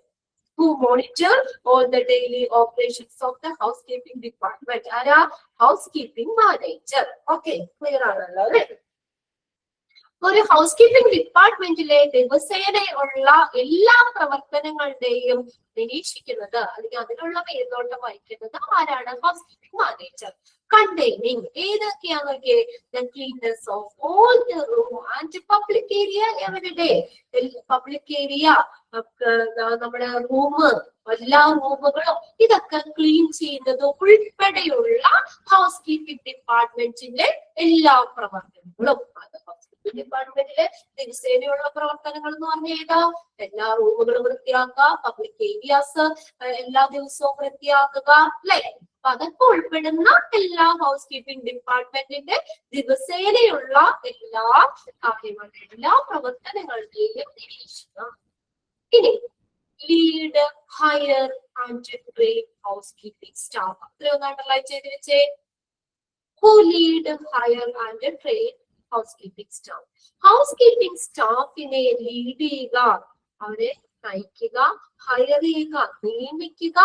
Who monitor all the daily operations of the housekeeping department? ആരാ? housekeeping manager. Okay, clear ആണല്ലോ അല്ലേ? ഒരു ഹൗസ് കീപ്പിംഗ് ഡിപ്പാർട്ട്മെന്റിലെ ദിവസേനയുള്ള എല്ലാ പ്രവർത്തനങ്ങളുടെയും നിരീക്ഷിക്കുന്നത് അല്ലെങ്കിൽ അതിനുള്ള മേൽനോട്ടം വഹിക്കുന്നത് ആരാണ്? Housekeeping manager. കണ്ടെയ്നിങ് ഏതൊക്കെയാണൊക്കെ? the cleanness of all the room and public area every day. Public area, നമ്മുടെ റൂം, എല്ലാ റൂമുകളും ഇതൊക്കെ ക്ലീൻ ചെയ്യുന്നത് ഉൾപ്പെടെയുള്ള ഹൗസ് കീപ്പിംഗ് ഡിപ്പാർട്ട്മെന്റിന്റെ എല്ലാ പ്രവർത്തനങ്ങളും. ഡിപ്പാർട്ട്മെന്റിലെ ദിവസേനയുള്ള പ്രവർത്തനങ്ങൾ എന്ന് പറഞ്ഞാൽ ഏതാ? എല്ലാ റൂമുകളും വൃത്തിയാക്കുക, പബ്ലിക് ഏരിയാസ് എല്ലാ ദിവസവും വൃത്തിയാക്കുക, അല്ലെ? അപ്പൊ അതൊക്കെ ഉൾപ്പെടുന്ന എല്ലാ ഹൗസ് കീപ്പിംഗ് ഡിപ്പാർട്ട്മെന്റിന്റെ ദിവസേനയുള്ള എല്ലാ കാര്യങ്ങളുടെ എല്ലാ പ്രവർത്തനങ്ങളുടെയും നിരീക്ഷണം. ഇനി lead, hire and train housekeeping staff. അത്രയൊന്ന് അണ്ടർലൈൻ ചെയ്ത് വെച്ചേ. Who lead, hire and train housekeeping staff? housekeeping സ്റ്റാഫിനെ ലീഡ് ചെയ്യുക, അവരെ നയിക്കുക, ഹയർ ചെയ്യുക, നിയമിക്കുക,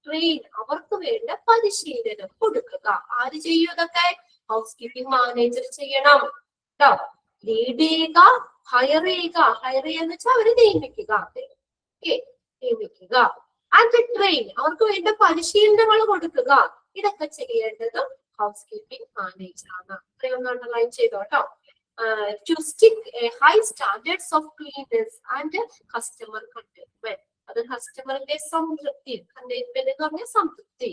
ട്രെയിൻ അവർക്ക് വേണ്ട പരിശീലനം കൊടുക്കുക. ആര് ചെയ്യും ഇതൊക്കെ? ഹൗസ് കീപ്പിംഗ് മാനേജർ ചെയ്യണം കേട്ടോ. ലീഡ് ചെയ്യുക, ഹയർ ചെയ്യുക, ഹയർ ചെയ്യാന്ന് വെച്ചാൽ അവരെ നിയമിക്കുക, നിയമിക്കുക, ആൻഡ് ട്രെയിൻ അവർക്ക് വേണ്ട പരിശീലനങ്ങൾ കൊടുക്കുക. ഇതൊക്കെ ചെയ്യേണ്ടത് ഹൗസ് കീപ്പിംഗ് മാനേജർ ആണ്. അത്രയൊന്ന് underline ചെയ്തോട്ടോ. To stick a high standards of cleanliness and customer contentment. അത് കസ്റ്റമറിന്റെ സംതൃപ്തി. കണ്ടെയ്ൻമെന്റ് എന്ന് പറഞ്ഞാൽ സംതൃപ്തി.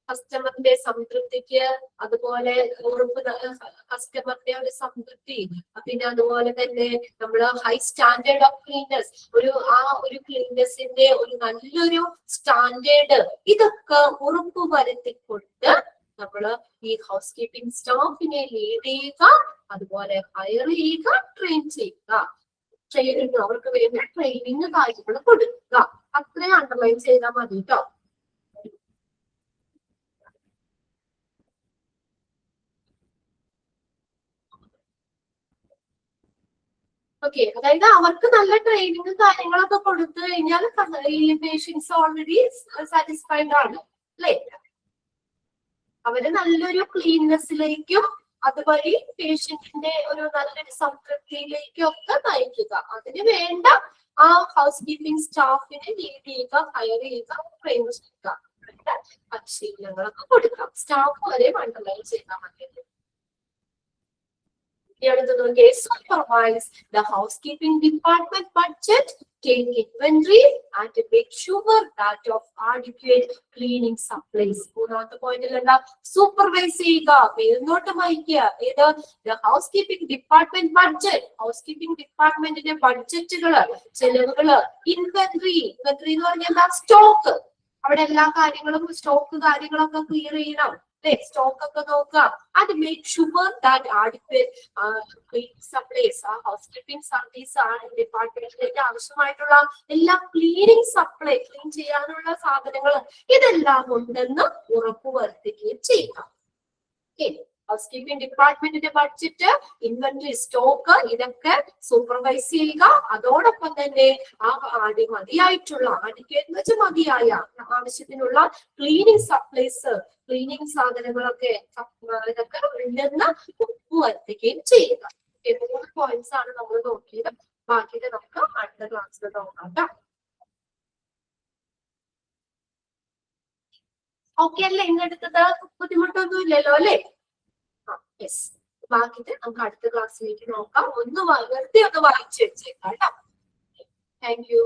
കസ്റ്റമറിന്റെ സംതൃപ്തിക്ക്, അതുപോലെ കസ്റ്റമറിന്റെ ഒരു സംതൃപ്തി, പിന്നെ അതുപോലെ തന്നെ നമ്മള് ഹൈ സ്റ്റാൻഡേർഡ് ഓഫ് ക്ലീൻനെസ്, ഒരു ക്ലീൻനെസിന്റെ ഒരു നല്ലൊരു സ്റ്റാൻഡേർഡ്, ഇതൊക്കെ ഉറപ്പ് വരുത്തിക്കൊണ്ട് നമ്മള് ഈ ഹൗസ് കീപ്പിംഗ് സ്റ്റാഫിനെ ലീഡ് ചെയ്യുക, അതുപോലെ ഹയർ ചെയ്യുക, ട്രെയിൻ ചെയ്യുക, അവർക്ക് വേണ്ട ട്രെയിനിങ് കാര്യങ്ങൾ കൊടുക്കുക. അത്രയും അണ്ടർലൈൻ ചെയ്താൽ മതി കേട്ടോ. ഓക്കെ, അതായത് അവർക്ക് നല്ല ട്രെയിനിങ് കാര്യങ്ങളൊക്കെ കൊടുത്തു കഴിഞ്ഞാൽ ഈ പേഷ്യൻസ് ഓൾറെഡി സാറ്റിസ്ഫൈഡ് ആണ്, അല്ലേ? അവര് നല്ലൊരു ക്ലീൻനെസ്സിലേക്കും അതുവഴി പേഷ്യന്റിന്റെ ഒരു നല്ലൊരു സംതൃപ്തിയിലേക്കും ഒക്കെ നയിക്കുക. അതിന് വേണ്ട ആ ഹൗസ് കീപ്പിംഗ് സ്റ്റാഫിനെ ലീഡ് ചെയ്യുക, ഹയർ ചെയ്യുക, ട്രെയിൻ ചെയ്യുക, പരിശീലനങ്ങളൊക്കെ കൊടുക്കാം. സ്റ്റാഫ് വരെ അണ്ടർലൈൻ ചെയ്താൽ മതി. Supervise the housekeeping department budget, take inventory and make sure that of adequate cleaning supplies. മൂന്നാമത്തെ പോയിന്റിൽ എന്താ? സൂപ്പർവൈസ് ചെയ്യുക, മേൽനോട്ടം വഹിക്കുക. ഏത്? the housekeeping department budget. housekeeping ഡിപ്പാർട്ട്മെന്റിന്റെ ബഡ്ജറ്റുകള്, ചെലവുകള്, ഇൻവെന്ററി. ഇൻവെന്ററി എന്ന് പറഞ്ഞാൽ എന്താ? സ്റ്റോക്ക്. അവിടെ എല്ലാ കാര്യങ്ങളും സ്റ്റോക്ക് കാര്യങ്ങളൊക്കെ ക്ലിയർ ചെയ്യണം, സ്റ്റോക്ക് ഒക്കെ നോക്കുക. അത് make sure that adequate supplies, ആ ഹൗസ് കീപ്പിംഗ് സർവീസ് ആണ് ഡിപ്പാർട്ട്മെന്റിലേക്ക് ആവശ്യമായിട്ടുള്ള എല്ലാ ക്ലീനിങ് സപ്ലൈ, ക്ലീൻ ചെയ്യാനുള്ള സാധനങ്ങൾ ഇതെല്ലാം ഉണ്ടെന്ന് ഉറപ്പുവരുത്തുകയും ചെയ്യുക. ഹൗസ് കീപ്പിംഗ് ഡിപ്പാർട്ട്മെന്റിന്റെ ബഡ്ജറ്റ്, ഇൻവെന്ററി, സ്റ്റോക്ക് ഇതൊക്കെ സൂപ്പർവൈസ് ചെയ്യുക. അതോടൊപ്പം തന്നെ മതിയായിട്ടുള്ള, അഡിക്വേറ്റ് വെച്ച് മതിയായ ആവശ്യത്തിനുള്ള ക്ലീനിങ് സപ്ലൈസ്, ക്ലീനിങ് സാധനങ്ങളൊക്കെ ഇതൊക്കെ ഉണ്ടെന്ന് ഉറപ്പുവരുത്തുകയും ചെയ്യുക. 3 പോയിന്റ്സ് ആണ് നമ്മൾ നോക്കിയത്. ബാക്കിയത് നമുക്ക് അടുത്ത ക്ലാസ്സിൽ നോക്കാം. ഓക്കെ അല്ലേ? ഇന്നെടുത്തത് ബുദ്ധിമുട്ടൊന്നും ഇല്ലല്ലോ അല്ലേ? യെസ്. ബാക്കിയത് നമുക്ക് അടുത്ത ക്ലാസ്സിലേക്ക് നോക്കാം. വെറുതെ ഒന്ന് വായിച്ചു വെച്ചേക്കാം കേട്ടോ. Thank you.